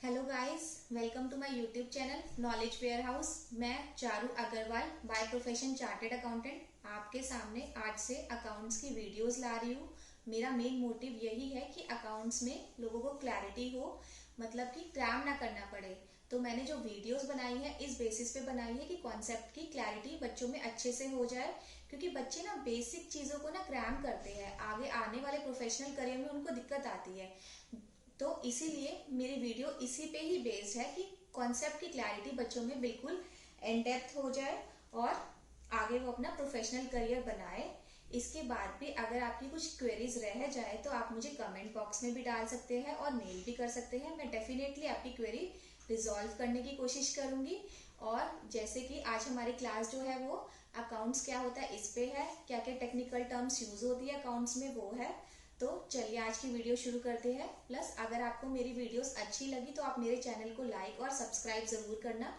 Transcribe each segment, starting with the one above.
Hello guys, welcome to my YouTube channel knowledge warehouse. मैं Charu Agarwal by profession chartered accountant आपके सामने आज से अकाउंट्स की वीडियोस ला रही हूँ। मेरा मेन मोटिव यही है कि अकाउंट्स में लोगों को क्लैरिटी हो, मतलब कि क्रैम ना करना पड़े। तो मैंने जो वीडियोस बनाई है इस बेसिस पे बनाई है कि कॉन्सेप्ट की क्लैरिटी बच्चों में अच्छे से हो जाए, क्योंकि बच्चे ना बेसिक चीज़ों को ना क्रैम करते हैं, आगे आने वाले प्रोफेशनल करियर में उनको दिक्कत आती है। तो इसीलिए मेरी वीडियो इसी पे ही बेस्ड है कि कॉन्सेप्ट की क्लैरिटी बच्चों में बिल्कुल इन डेप्थ हो जाए और आगे वो अपना प्रोफेशनल करियर बनाए। इसके बाद भी अगर आपकी कुछ क्वेरीज रह जाए तो आप मुझे कमेंट बॉक्स में भी डाल सकते हैं और मेल भी कर सकते हैं। मैं डेफिनेटली आपकी क्वेरी रिजॉल्व करने की कोशिश करूंगी। और जैसे कि आज हमारी क्लास जो है वो अकाउंट्स क्या होता है इस पे है, क्या क्या टेक्निकल टर्म्स यूज होती है अकाउंट्स में वो है। तो चलिए आज की वीडियो शुरू करते हैं। प्लस अगर आपको मेरी वीडियोस अच्छी लगी तो आप मेरे चैनल को लाइक और सब्सक्राइब जरूर करना,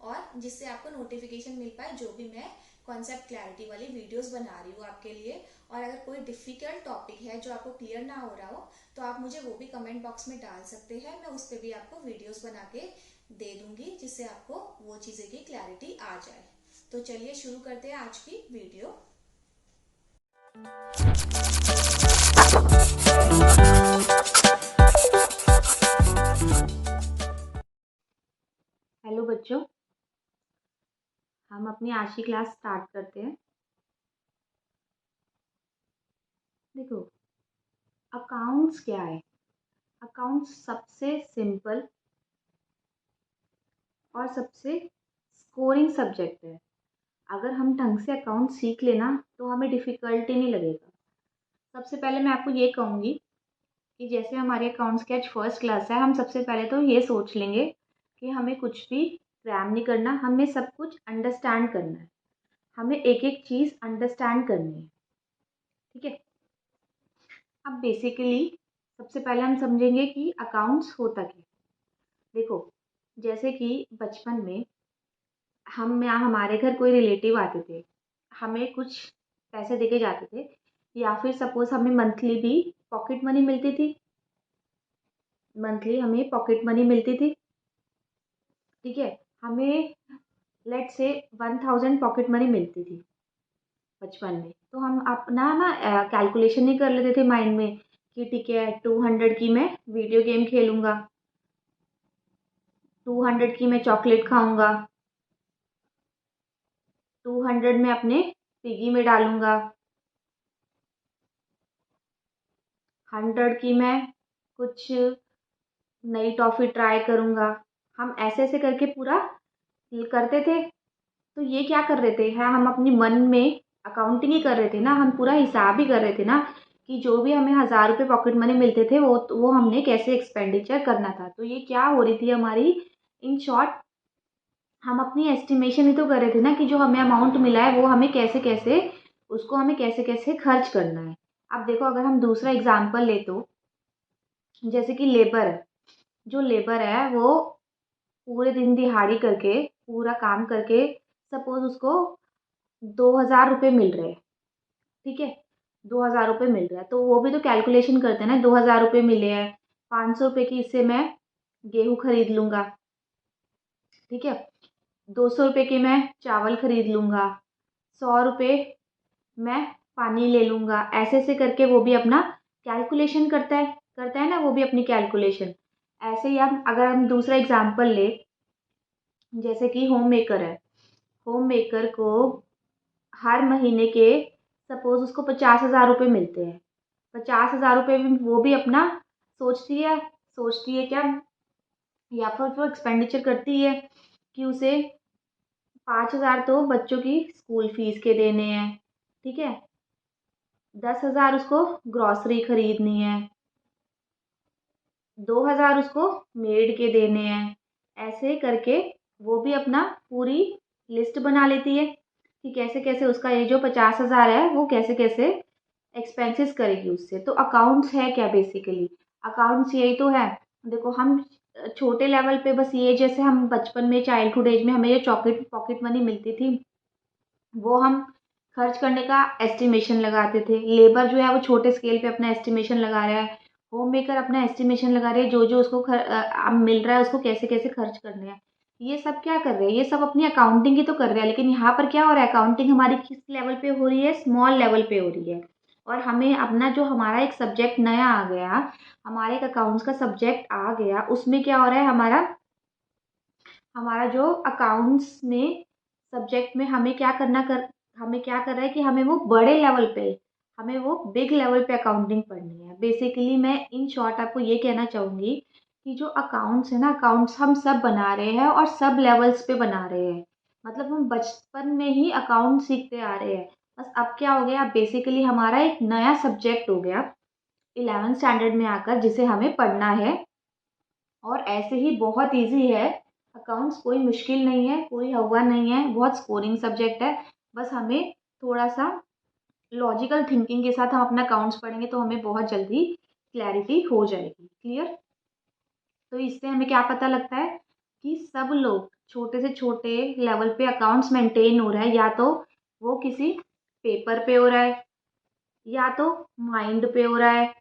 और जिससे आपको नोटिफिकेशन मिल पाए जो भी मैं कॉन्सेप्ट क्लैरिटी वाली वीडियोस बना रही हूँ आपके लिए। और अगर कोई डिफिकल्ट टॉपिक है जो आपको क्लियर ना हो रहा हो तो आप मुझे वो भी कमेंट बॉक्स में डाल सकते हैं। मैं उस पर भी आपको वीडियोस बना के दे दूंगी जिससे आपको वो चीज़ें की क्लैरिटी आ जाए। तो चलिए शुरू करते हैं आज की वीडियो। हेलो बच्चों, हम अपनी आज की क्लास स्टार्ट करते हैं। देखो, अकाउंट्स क्या है। अकाउंट्स सबसे सिंपल और सबसे स्कोरिंग सब्जेक्ट है। अगर हम ढंग से अकाउंट सीख लेना तो हमें डिफिकल्टी नहीं लगेगा। सबसे पहले मैं आपको ये कहूँगी कि जैसे हमारे अकाउंट्स की आज फर्स्ट क्लास है, हम सबसे पहले तो ये सोच लेंगे कि हमें कुछ भी क्रैम नहीं करना, हमें सब कुछ अंडरस्टैंड करना है। हमें एक एक चीज़ अंडरस्टैंड करनी है, ठीक है। अब बेसिकली सबसे पहले हम समझेंगे कि अकाउंट्स होता क्या है। देखो, जैसे कि बचपन में हम या हमारे घर कोई रिलेटिव आते थे, हमें कुछ पैसे देके जाते थे, या फिर सपोज हमें मंथली भी पॉकेट मनी मिलती थी। मंथली हमें पॉकेट मनी मिलती थी, ठीक है। हमें लेट से 1000 पॉकेट मनी मिलती थी बचपन में। तो हम अपना ना कैलकुलेशन नहीं कर लेते थे माइंड में कि ठीक है 200 की मैं वीडियो गेम खेलूंगा, 200 की मैं चॉकलेट खाऊंगा, 200 में अपने पिगी में डालूंगा, 100 की मैं कुछ नई टॉफ़ी ट्राई करूंगा। हम ऐसे ऐसे करके पूरा करते थे। तो ये क्या कर रहे थे, हाँ, हम अपनी मन में अकाउंटिंग ही कर रहे थे ना, हम पूरा हिसाब ही कर रहे थे ना कि जो भी हमें 1000 रुपये पॉकेट मनी मिलते थे वो हमने कैसे एक्सपेंडिचर करना था। तो ये क्या हो रही थी हमारी, इन शॉर्ट हम अपनी एस्टिमेशन ही तो कर रहे थे ना कि जो हमें अमाउंट मिला है वो हमें कैसे कैसे, उसको हमें कैसे कैसे खर्च करना है। अब देखो, अगर हम दूसरा एग्जाम्पल ले तो जैसे कि लेबर है। जो लेबर है वो पूरे दिन दिहाड़ी करके पूरा काम करके सपोज उसको 2000 रुपये मिल रहे हैं, ठीक है। 2000 रुपये मिल रहा है तो वो भी तो कैलकुलेशन करते हैं ना, 2000 रुपये मिले हैं, 500 रुपये की इससे मैं गेहूँ खरीद लूंगा, ठीक है। 200 रुपये के मैं चावल खरीद लूंगा, 100 रुपये मैं पानी ले लूंगा। ऐसे ऐसे करके वो भी अपना कैलकुलेशन करता है ना, वो भी अपनी कैलकुलेशन। ऐसे ही हम अगर हम दूसरा एग्जाम्पल ले, जैसे कि होम मेकर है। होम मेकर को हर महीने के सपोज उसको 50,000 रुपये मिलते हैं। 50,000 रुपये में वो भी अपना सोचती है क्या, या फिर वो एक्सपेंडिचर करती है कि उसे 5,000 तो बच्चों की स्कूल फीस के देने हैं, ठीक है। 10,000 उसको ग्रॉसरी खरीदनी है, 2,000 उसको मेड के देने हैं। ऐसे करके वो भी अपना पूरी लिस्ट बना लेती है कि कैसे कैसे उसका ये जो 50,000 है वो कैसे कैसे एक्सपेंसेस करेगी उससे। तो अकाउंट्स है क्या बेसिकली, अकाउंट्स यही तो है। देखो, हम छोटे लेवल पे बस ये, जैसे हम बचपन में चाइल्डहुड एज में हमें ये चॉकलेट पॉकेट मनी मिलती थी, वो हम खर्च करने का एस्टिमेशन लगाते थे। लेबर जो है वो छोटे स्केल पे अपना एस्टिमेशन लगा रहा है, होम मेकर अपना एस्टिमेशन लगा रहे हैं, जो जो उसको मिल रहा है उसको कैसे कैसे खर्च करने हैं। ये सब क्या कर रहे हैं, ये सब अपनी अकाउंटिंग ही तो कर रहे हैं, लेकिन यहाँ पर क्या हो रहा है, अकाउंटिंग हमारी किस लेवल पे हो रही है, स्मॉल लेवल पे हो रही है। और हमें अपना जो हमारा एक सब्जेक्ट नया आ गया, हमारे एक अकाउंट्स का सब्जेक्ट आ गया, उसमें क्या हो रहा है, हमारा हमारा जो अकाउंट्स में सब्जेक्ट में हमें क्या कर रहा है कि हमें वो बड़े लेवल पे, हमें वो बिग लेवल पे अकाउंटिंग पढ़नी है। बेसिकली मैं इन शॉर्ट आपको ये कहना चाहूँगी कि जो अकाउंट्स है ना, अकाउंट्स हम सब बना रहे हैं और सब लेवल्स पे बना रहे हैं। मतलब हम बचपन में ही अकाउंट सीखते आ रहे हैं। बस अब क्या हो गया, बेसिकली हमारा एक नया सब्जेक्ट हो गया 11th स्टैंडर्ड में आकर, जिसे हमें पढ़ना है। और ऐसे ही बहुत इजी है अकाउंट्स, कोई मुश्किल नहीं है, कोई हवा नहीं है, बहुत स्कोरिंग सब्जेक्ट है। बस हमें थोड़ा सा लॉजिकल थिंकिंग के साथ हम अपना अकाउंट्स पढ़ेंगे तो हमें बहुत जल्दी क्लैरिटी हो जाएगी। क्लियर? तो इससे हमें क्या पता लगता है कि सब लोग छोटे से छोटे लेवल पे अकाउंट्स मेंटेन हो रहा है, या तो वो किसी पेपर पे हो रहा है, या तो माइंड पे हो रहा है,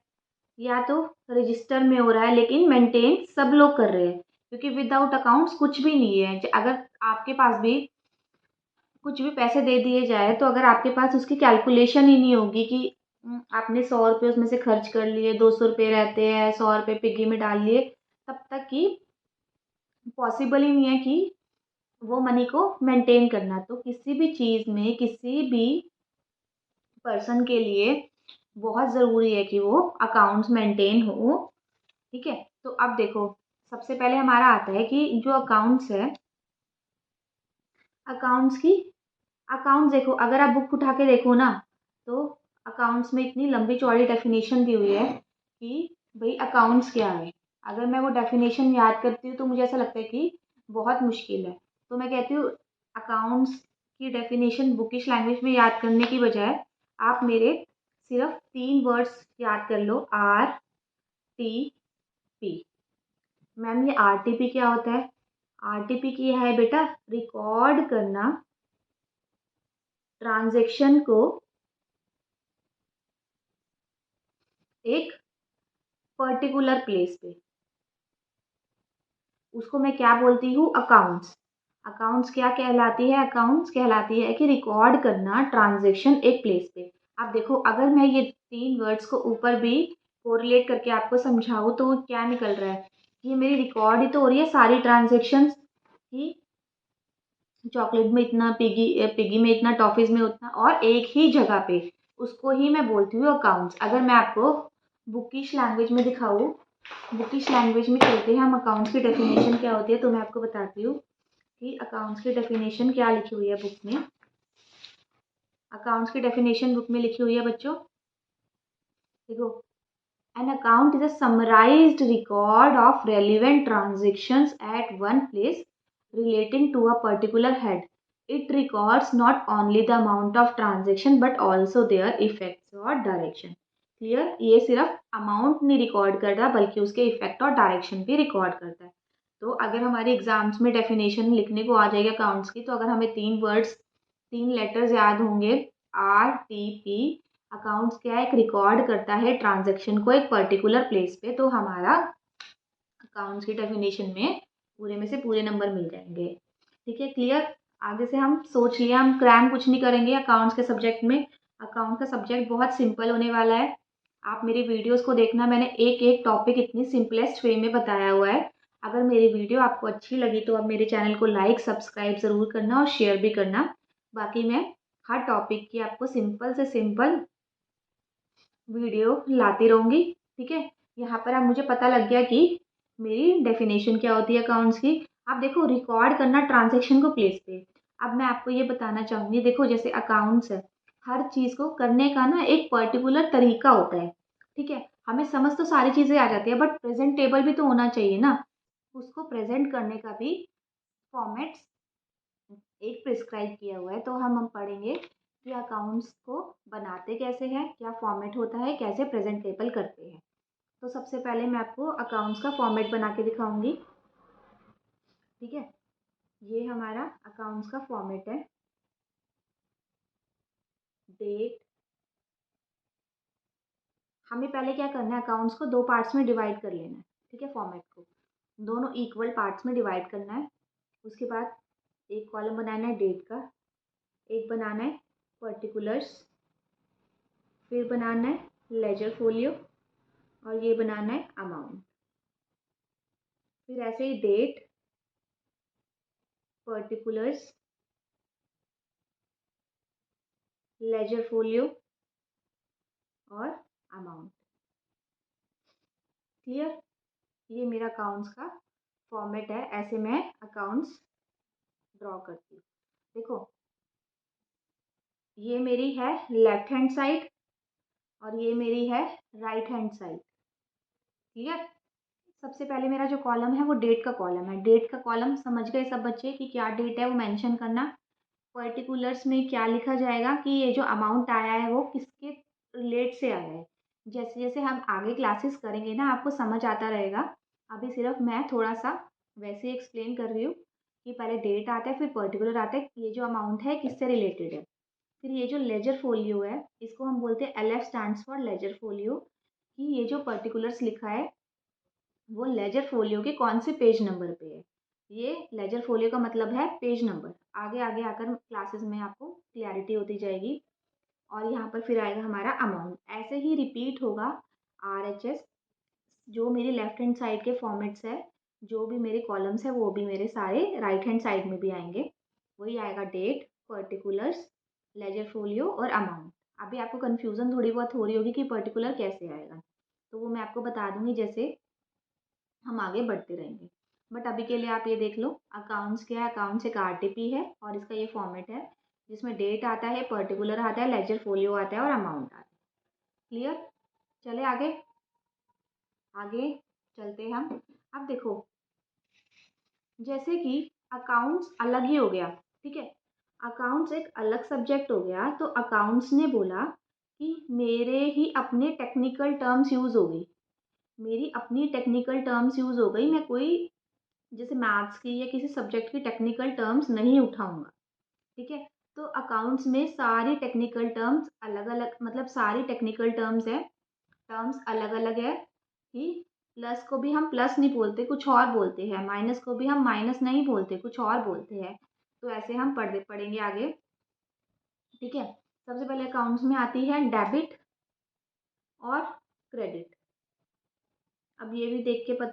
या तो रजिस्टर में हो रहा है, लेकिन मेंटेन सब लोग कर रहे हैं। क्योंकि विदाउट अकाउंट्स कुछ भी नहीं है। अगर आपके पास भी कुछ भी पैसे दे दिए जाए, तो अगर आपके पास उसकी कैलकुलेशन ही नहीं होगी कि आपने 100 रुपये उसमें से खर्च कर लिए, 200 रुपये रहते हैं, 100 रुपये पिग्गी में डाल लिए, तब तक कि पॉसिबल ही नहीं है कि वो मनी को मेंटेन करना। तो किसी भी चीज़ में, किसी भी पर्सन के लिए बहुत ज़रूरी है कि वो अकाउंट्स मेंटेन हो। ठीक है? तो अब देखो, सबसे पहले हमारा आता है कि जो अकाउंट्स है, अकाउंट्स की अकाउंट्स देखो, अगर आप बुक उठा के देखो ना, तो अकाउंट्स में इतनी लंबी चौड़ी डेफिनेशन दी हुई है कि भाई अकाउंट्स क्या है। अगर मैं वो डेफिनेशन याद करती हूँ तो मुझे ऐसा लगता है कि बहुत मुश्किल है। तो मैं कहती हूँ अकाउंट्स की डेफिनेशन बुकिश लैंग्वेज में याद करने की बजाय आप मेरे सिर्फ 3 वर्ड्स याद कर लो, RTP। मैम ये RTP क्या होता है? RTP की है बेटा, रिकॉर्ड करना ट्रांजैक्शन को एक पर्टिकुलर प्लेस पे। उसको मैं क्या बोलती हूँ? अकाउंट्स। अकाउंट्स क्या कहलाती है? अकाउंट्स कहलाती है कि रिकॉर्ड करना ट्रांजैक्शन एक प्लेस पे। अब देखो, अगर मैं ये 3 वर्ड्स को ऊपर भी कोरिलेट करके आपको समझाऊँ तो क्या निकल रहा है, ये मेरी रिकॉर्ड ही तो हो रही है सारी ट्रांजेक्शन्स की। चॉकलेट में इतना, पिगी पिगी में इतना, टॉफ़ीज़ में उतना, और एक ही जगह पे। उसको ही मैं बोलती हूँ अकाउंट्स। अगर मैं आपको बुकिश लैंग्वेज में दिखाऊँ, बुकिश लैंग्वेज में चलते हैं हम, अकाउंट्स की डेफिनेशन क्या होती है, तो मैं आपको बताती हूँ कि अकाउंट्स की डेफिनेशन क्या लिखी हुई है बुक में। अकाउंट्स की डेफिनेशन बुक में लिखी हुई है बच्चों, देखो। An account is a summarized record of relevant transactions at one place relating to a particular head. It records not only the amount of transaction but also their effects और direction. Clear? ये सिर्फ amount नहीं record करता बल्कि उसके effect और direction भी record करता है। तो अगर हमारे एग्जाम्स में डेफिनेशन लिखने को आ जाएगी अकाउंट्स की, तो अगर हमें 3 वर्ड्स, 3 लेटर्स याद होंगे, RTP। अकाउंट्स क्या है? एक रिकॉर्ड करता है ट्रांजेक्शन को एक पर्टिकुलर प्लेस पे। तो हमारा अकाउंट्स की डेफिनेशन में पूरे में से पूरे नंबर मिल जाएंगे। ठीक है? क्लियर? आगे से हम सोच लिया, हम क्रैम कुछ नहीं करेंगे अकाउंट्स के सब्जेक्ट में। अकाउंट का सब्जेक्ट बहुत सिंपल होने वाला है। आप मेरी वीडियोस को देखना, मैंने एक एक टॉपिक इतनी सिंपलेस्ट वे में बताया हुआ है। अगर मेरी वीडियो आपको अच्छी लगी तो आप मेरे चैनल को लाइक सब्सक्राइब ज़रूर करना और शेयर भी करना। बाकी मैं हर टॉपिक की आपको सिंपल से सिंपल वीडियो लाती रहूँगी। ठीक है? यहाँ पर अब मुझे पता लग गया कि मेरी डेफिनेशन क्या होती है अकाउंट्स की। आप देखो, रिकॉर्ड करना ट्रांजैक्शन को प्लेस पे। अब मैं आपको ये बताना चाहूँगी, देखो जैसे अकाउंट्स है, हर चीज़ को करने का ना एक पर्टिकुलर तरीका होता है। ठीक है? हमें समझ तो सारी चीज़ें आ जाती है, बट प्रेजेंटेबल भी तो होना चाहिए ना। उसको प्रेजेंट करने का भी फॉर्मेट्स एक प्रिस्क्राइब किया हुआ है। तो हम पढ़ेंगे कि अकाउंट्स को बनाते कैसे हैं, क्या फॉर्मेट होता है, कैसे प्रेजेंटेबल करते हैं। तो सबसे पहले मैं आपको अकाउंट्स का फॉर्मेट बना के दिखाऊंगी। ठीक है? ये हमारा अकाउंट्स का फॉर्मेट है। डेट, हमें पहले क्या करना है, अकाउंट्स को 2 पार्ट्स में डिवाइड कर लेना है, ठीक है। फॉर्मेट को दोनों इक्वल पार्ट्स में डिवाइड करना है। उसके बाद एक कॉलम बनाना है डेट का, एक बनाना है पर्टिकुलर्स, फिर बनाना है लेजर फोलियो, और ये बनाना है अमाउंट। फिर ऐसे ही डेट, पर्टिकुलर्स, लेजर फोलियो और अमाउंट। क्लियर? ये मेरा अकाउंट्स का फॉर्मेट है, ऐसे मैं अकाउंट्स ड्रॉ करती हूँ। देखो, ये मेरी है लेफ्ट हैंड साइड और ये मेरी है राइट हैंड साइड। क्लियर? सबसे पहले मेरा जो कॉलम है वो डेट का कॉलम है। डेट का कॉलम समझ गए सब बच्चे कि क्या डेट है वो मेंशन करना। पर्टिकुलर्स में क्या लिखा जाएगा कि ये जो अमाउंट आया है वो किसके रिलेट से आया है। जैसे जैसे हम आगे क्लासेस करेंगे ना, आपको समझ आता रहेगा। अभी सिर्फ मैं थोड़ा सा वैसे ही एक्सप्लेन कर रही हूँ कि पहले डेट आता है, फिर पर्टिकुलर आता है, ये जो अमाउंट है किससे रिलेटेड है। फिर ये जो लेजर फोलियो है इसको हम बोलते हैं LF stands for ledger folio, कि ये जो पर्टिकुलर्स लिखा है वो लेजर फोलियो के कौन से पेज नंबर पे है। ये लेजर फोलियो का मतलब है पेज नंबर। आगे आगे आकर क्लासेस में आपको क्लैरिटी होती जाएगी। और यहाँ पर फिर आएगा हमारा अमाउंट। ऐसे ही रिपीट होगा RHS। जो मेरी लेफ्ट हैंड साइड के फॉर्मेट्स है, जो भी मेरे कॉलम्स है वो भी मेरे सारे राइट हैंड साइड में भी आएंगे। वही आएगा डेट, पर्टिकुलर्स, लेजर फोलियो और अमाउंट। अभी आपको कन्फ्यूज़न थोड़ी बहुत हो रही होगी कि पर्टिकुलर कैसे आएगा, तो वो मैं आपको बता दूंगी जैसे हम आगे बढ़ते रहेंगे। बट अभी के लिए आप ये देख लो, अकाउंट्स क्या है। अकाउंट्स एक RTP है और इसका ये फॉर्मेट है जिसमें डेट आता है, पर्टिकुलर आता है, लेजर फोलियो आता है और अमाउंट आता है। क्लियर? चले आगे, आगे चलते हैं हम। अब देखो, जैसे कि अकाउंट्स अलग ही हो गया, ठीक है। अकाउंट्स एक अलग सब्जेक्ट हो गया, तो अकाउंट्स ने बोला कि मेरे ही अपने टेक्निकल टर्म्स यूज़ हो गई, मेरी अपनी टेक्निकल टर्म्स यूज़ हो गई। मैं कोई जैसे मैथ्स की या किसी सब्जेक्ट की टेक्निकल टर्म्स नहीं उठाऊंगा, ठीक है। तो अकाउंट्स में सारी टेक्निकल टर्म्स अलग अलग, मतलब सारी टेक्निकल टर्म्स है, टर्म्स अलग अलग है। कि प्लस को भी हम प्लस नहीं बोलते, कुछ और बोलते हैं। माइनस को भी हम माइनस नहीं बोलते, कुछ और बोलते हैं। तो ऐसे हम पढ़ेंगे आगे, ठीक है। सबसे पहले अकाउंट्स में आती है डेबिट और क्रेडिट। अब ये भी देख के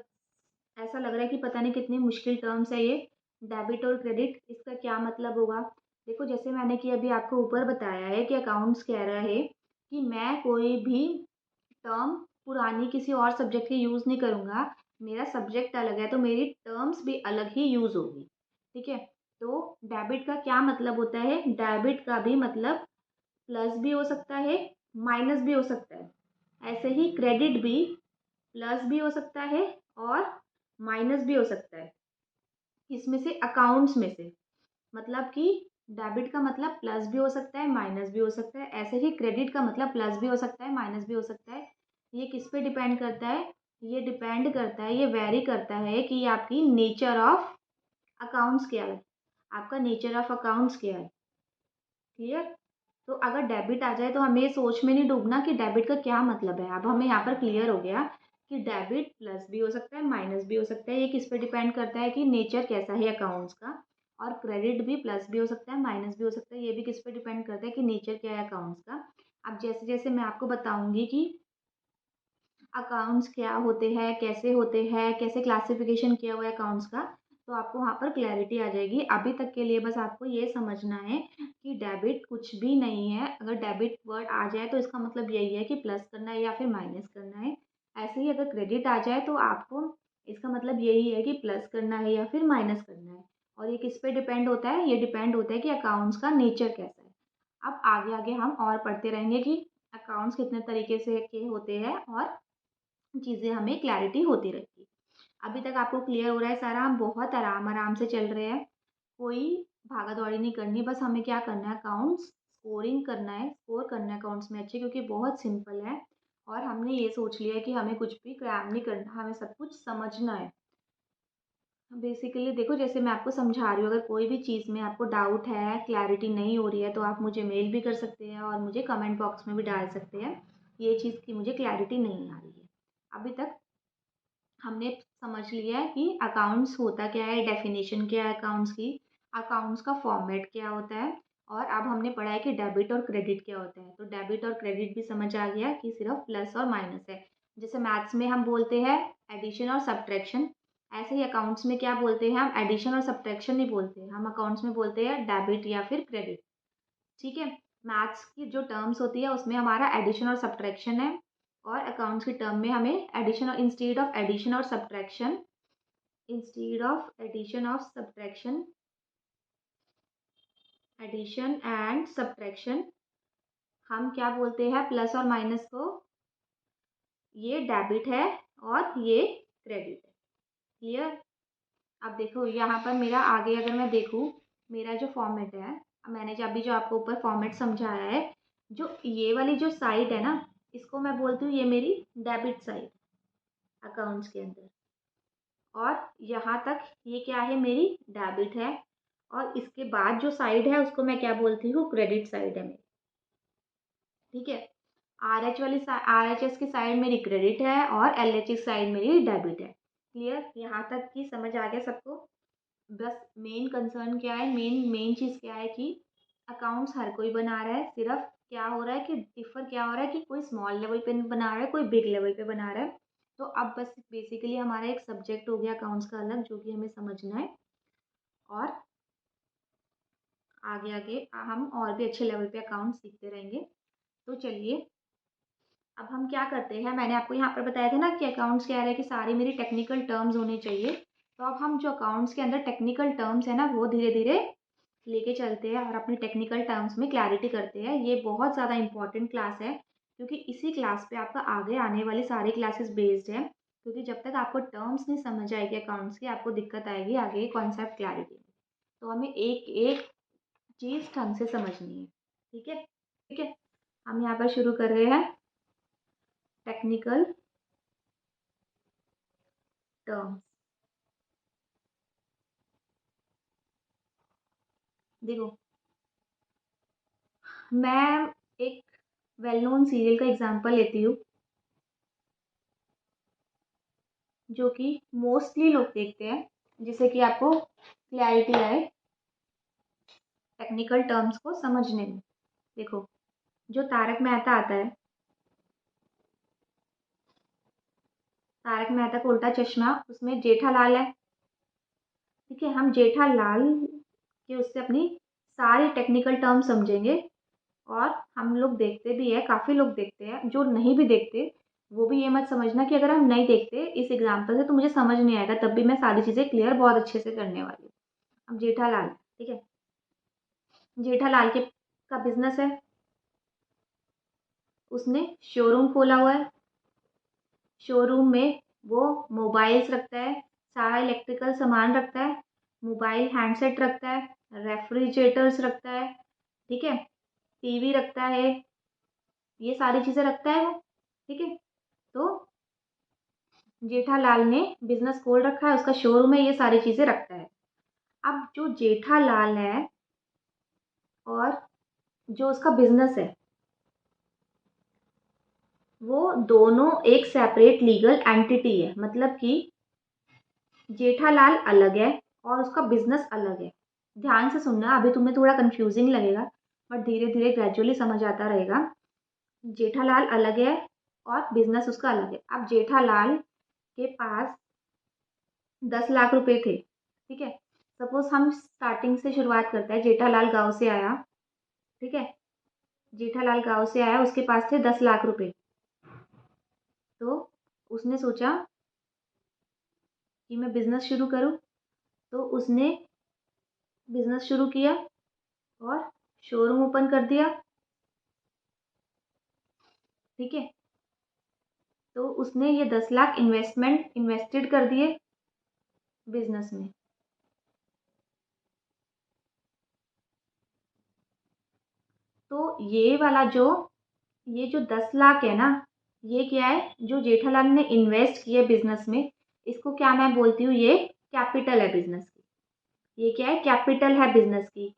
ऐसा लग रहा है कि पता नहीं कितनी मुश्किल टर्म्स है ये, डेबिट और क्रेडिट, इसका क्या मतलब होगा। देखो, जैसे मैंने कि अभी आपको ऊपर बताया है कि अकाउंट्स कह रहा है कि मैं कोई भी टर्म पुरानी किसी और सब्जेक्ट की यूज़ नहीं करूँगा। मेरा सब्जेक्ट अलग है तो मेरी टर्म्स भी अलग ही यूज़ होगी, ठीक है। तो डेबिट का क्या मतलब होता है, डेबिट का भी मतलब प्लस भी हो सकता है, माइनस भी हो सकता है। ऐसे ही क्रेडिट भी प्लस भी हो सकता है और माइनस भी हो सकता है। इसमें से अकाउंट्स में से, मतलब कि डेबिट का मतलब प्लस भी हो सकता है, माइनस भी हो सकता है। ऐसे ही क्रेडिट का मतलब प्लस भी हो सकता है, माइनस भी हो सकता है। ये किस पे डिपेंड करता है, ये डिपेंड करता है, ये वेरी करता है कि आपकी नेचर ऑफ अकाउंट्स क्या है, आपका नेचर ऑफ अकाउंट्स क्या है। क्लियर? तो अगर डेबिट आ जाए तो हमें ये सोच में नहीं डूबना कि डेबिट का क्या मतलब है। अब हमें यहाँ पर क्लियर हो गया कि डेबिट प्लस भी हो सकता है, माइनस भी हो सकता है। ये किस पे डिपेंड करता है कि नेचर कैसा है अकाउंट्स का। और क्रेडिट भी प्लस भी हो सकता है, माइनस भी हो सकता है। ये भी किस पे डिपेंड करता है कि नेचर क्या है अकाउंट्स का। अब जैसे जैसे मैं आपको बताऊंगी कि अकाउंट्स क्या होते हैं, कैसे होते हैं, कैसे क्लासिफिकेशन किया हुआ है अकाउंट्स का, तो आपको वहाँ पर क्लैरिटी आ जाएगी। अभी तक के लिए बस आपको ये समझना है कि डेबिट कुछ भी नहीं है। अगर डेबिट वर्ड आ जाए तो इसका मतलब यही है कि प्लस करना है या फिर माइनस करना है। ऐसे ही अगर क्रेडिट आ जाए तो आपको इसका मतलब यही है कि प्लस करना है या फिर माइनस करना है। और ये किस पे डिपेंड होता है, ये डिपेंड होता है कि अकाउंट्स का नेचर कैसा है। अब आगे आगे हम और पढ़ते रहेंगे कि अकाउंट्स कितने तरीके से के होते हैं और चीज़ें हमें क्लैरिटी होती रहती है। अभी तक आपको क्लियर हो रहा है सारा, हम बहुत आराम आराम से चल रहे हैं। कोई भागा दौड़ी नहीं करनी, बस हमें क्या करना है, अकाउंट्स स्कोरिंग करना है, स्कोर करना है अकाउंट्स में अच्छे, क्योंकि बहुत सिंपल है। और हमने ये सोच लिया है कि हमें कुछ भी क्रैम नहीं करना, हमें सब कुछ समझना है। बेसिकली देखो, जैसे मैं आपको समझा रही हूँ, अगर कोई भी चीज़ में आपको डाउट है, क्लैरिटी नहीं हो रही है, तो आप मुझे मेल भी कर सकते हैं और मुझे कमेंट बॉक्स में भी डाल सकते हैं। ये चीज़ की मुझे क्लैरिटी नहीं आ रही है। अभी तक हमने समझ लिया है कि अकाउंट्स होता क्या है, डेफिनेशन क्या है अकाउंट्स की, अकाउंट्स का फॉर्मेट क्या होता है, और अब हमने पढ़ा है कि डेबिट और क्रेडिट क्या होता है। तो डेबिट और क्रेडिट भी समझ आ गया कि सिर्फ प्लस और माइनस है। जैसे मैथ्स में हम बोलते हैं एडिशन और सब्ट्रैक्शन, ऐसे ही अकाउंट्स में क्या बोलते हैं, हम एडिशन और सब्ट्रैक्शन नहीं बोलते, हम अकाउंट्स में बोलते हैं डेबिट या फिर क्रेडिट। ठीक है। मैथ्स की जो टर्म्स होती है उसमें हमारा एडिशन और सब्ट्रैक्शन है, और अकाउंट्स की टर्म में हमें एडिशन और instead of addition and subtraction हम क्या बोलते हैं, प्लस और माइनस को, ये डेबिट है और ये क्रेडिट है। क्लियर। अब देखो यहाँ पर मेरा आगे अगर मैं देखूँ, मेरा जो फॉर्मेट है, मैंने जो अभी जो आपको ऊपर फॉर्मेट समझाया है, जो ये वाली जो साइड है ना, इसको मैं बोलती हूँ ये मेरी डेबिट साइड अकाउंट्स के अंदर, और यहाँ तक ये क्या है, मेरी डेबिट है, और इसके बाद जो साइड है उसको मैं क्या बोलती हूँ, क्रेडिट साइड है मेरी। ठीक है। आर एच एस की साइड मेरी क्रेडिट है और एल एच एस साइड मेरी डेबिट है। क्लियर। यहाँ तक की समझ आ गया सबको। बस मेन कंसर्न क्या है, मेन मेन चीज़ क्या है कि अकाउंट्स हर कोई बना रहा है, सिर्फ क्या हो रहा है कि डिफर क्या हो रहा है कि कोई स्मॉल लेवल पे बना रहा है, कोई बिग लेवल पे बना रहा है। तो अब बस बेसिकली हमारा एक सब्जेक्ट हो गया अकाउंट्स का अलग, जो कि हमें समझना है, और आगे आगे हम और भी अच्छे लेवल पे अकाउंट सीखते रहेंगे। तो चलिए, अब हम क्या करते हैं, मैंने आपको यहाँ पर बताया था ना कि अकाउंट्स कह रहे हैं कि सारी मेरी टेक्निकल टर्म्स होने चाहिए। तो अब हम जो अकाउंट्स के अंदर टेक्निकल टर्म्स है ना, वो धीरे धीरे लेके चलते हैं और अपनी टेक्निकल टर्म्स में क्लैरिटी करते हैं। ये बहुत ज़्यादा इंपॉर्टेंट क्लास है, क्योंकि इसी क्लास पे आपका आगे आने वाली सारी क्लासेस बेस्ड है। क्योंकि जब तक आपको टर्म्स नहीं समझ आएगी अकाउंट्स की, आपको दिक्कत आएगी आगे कॉन्सेप्ट क्लैरिटी में। तो हमें एक एक चीज़ ढंग से समझनी है। ठीक है। ठीक है। हम यहाँ पर शुरू कर रहे हैं टेक्निकल टर्म्स। देखो, मैं एक वेल नोन सीरियल का एग्जांपल लेती हूँ, जो कि मोस्टली लोग देखते हैं, जिससे कि आपको क्लैरिटी आए टेक्निकल टर्म्स को समझने में। देखो, जो तारक मेहता आता है, तारक मेहता का उल्टा चश्मा, उसमें जेठालाल है। ठीक है। हम जेठालाल के उससे अपनी सारी टेक्निकल टर्म समझेंगे, और हम लोग देखते भी है, काफ़ी लोग देखते हैं। जो नहीं भी देखते, वो भी ये मत समझना कि अगर हम नहीं देखते इस एग्जाम्पल से तो मुझे समझ नहीं आएगा, तब भी मैं सारी चीज़ें क्लियर बहुत अच्छे से करने वाली हूँ। अब जेठालाल, ठीक है, जेठालाल के का बिजनेस है, उसने शोरूम खोला हुआ है। शोरूम में वो मोबाइल्स रखता है, सारा इलेक्ट्रिकल सामान रखता है, मोबाइल हैंडसेट रखता है, रेफ्रिजरेटर्स रखता है, ठीक है, टीवी रखता है, ये सारी चीज़ें रखता है वो। ठीक है। तो जेठालाल ने बिजनेस खोल रखा है, उसका शोरूम है, ये सारी चीज़ें रखता है। अब जो जेठालाल है और जो उसका बिजनेस है, वो दोनों एक सेपरेट लीगल एंटिटी है। मतलब कि जेठालाल अलग है और उसका बिजनेस अलग है। ध्यान से सुनना, अभी तुम्हें थोड़ा कंफ्यूजिंग लगेगा, बट धीरे धीरे ग्रेजुअली समझ आता रहेगा। जेठालाल अलग है और बिजनेस उसका अलग है। अब जेठालाल के पास 10 लाख रुपए थे। ठीक है। सपोज हम स्टार्टिंग से शुरुआत करते हैं। जेठालाल गांव से आया। ठीक है। जेठालाल गांव से आया, उसके पास थे 10 लाख रुपए। तो उसने सोचा कि मैं बिजनेस शुरू करूं। तो उसने बिजनेस शुरू किया और शोरूम ओपन कर दिया। ठीक है। तो उसने ये 10 लाख इन्वेस्टेड कर दिए बिजनेस में। तो ये जो 10 लाख है ना, ये क्या है, जो जेठालाल ने इन्वेस्ट किया बिजनेस में, इसको क्या मैं बोलती हूँ, ये कैपिटल है बिजनेस की। ये क्या है, कैपिटल है बिजनेस की।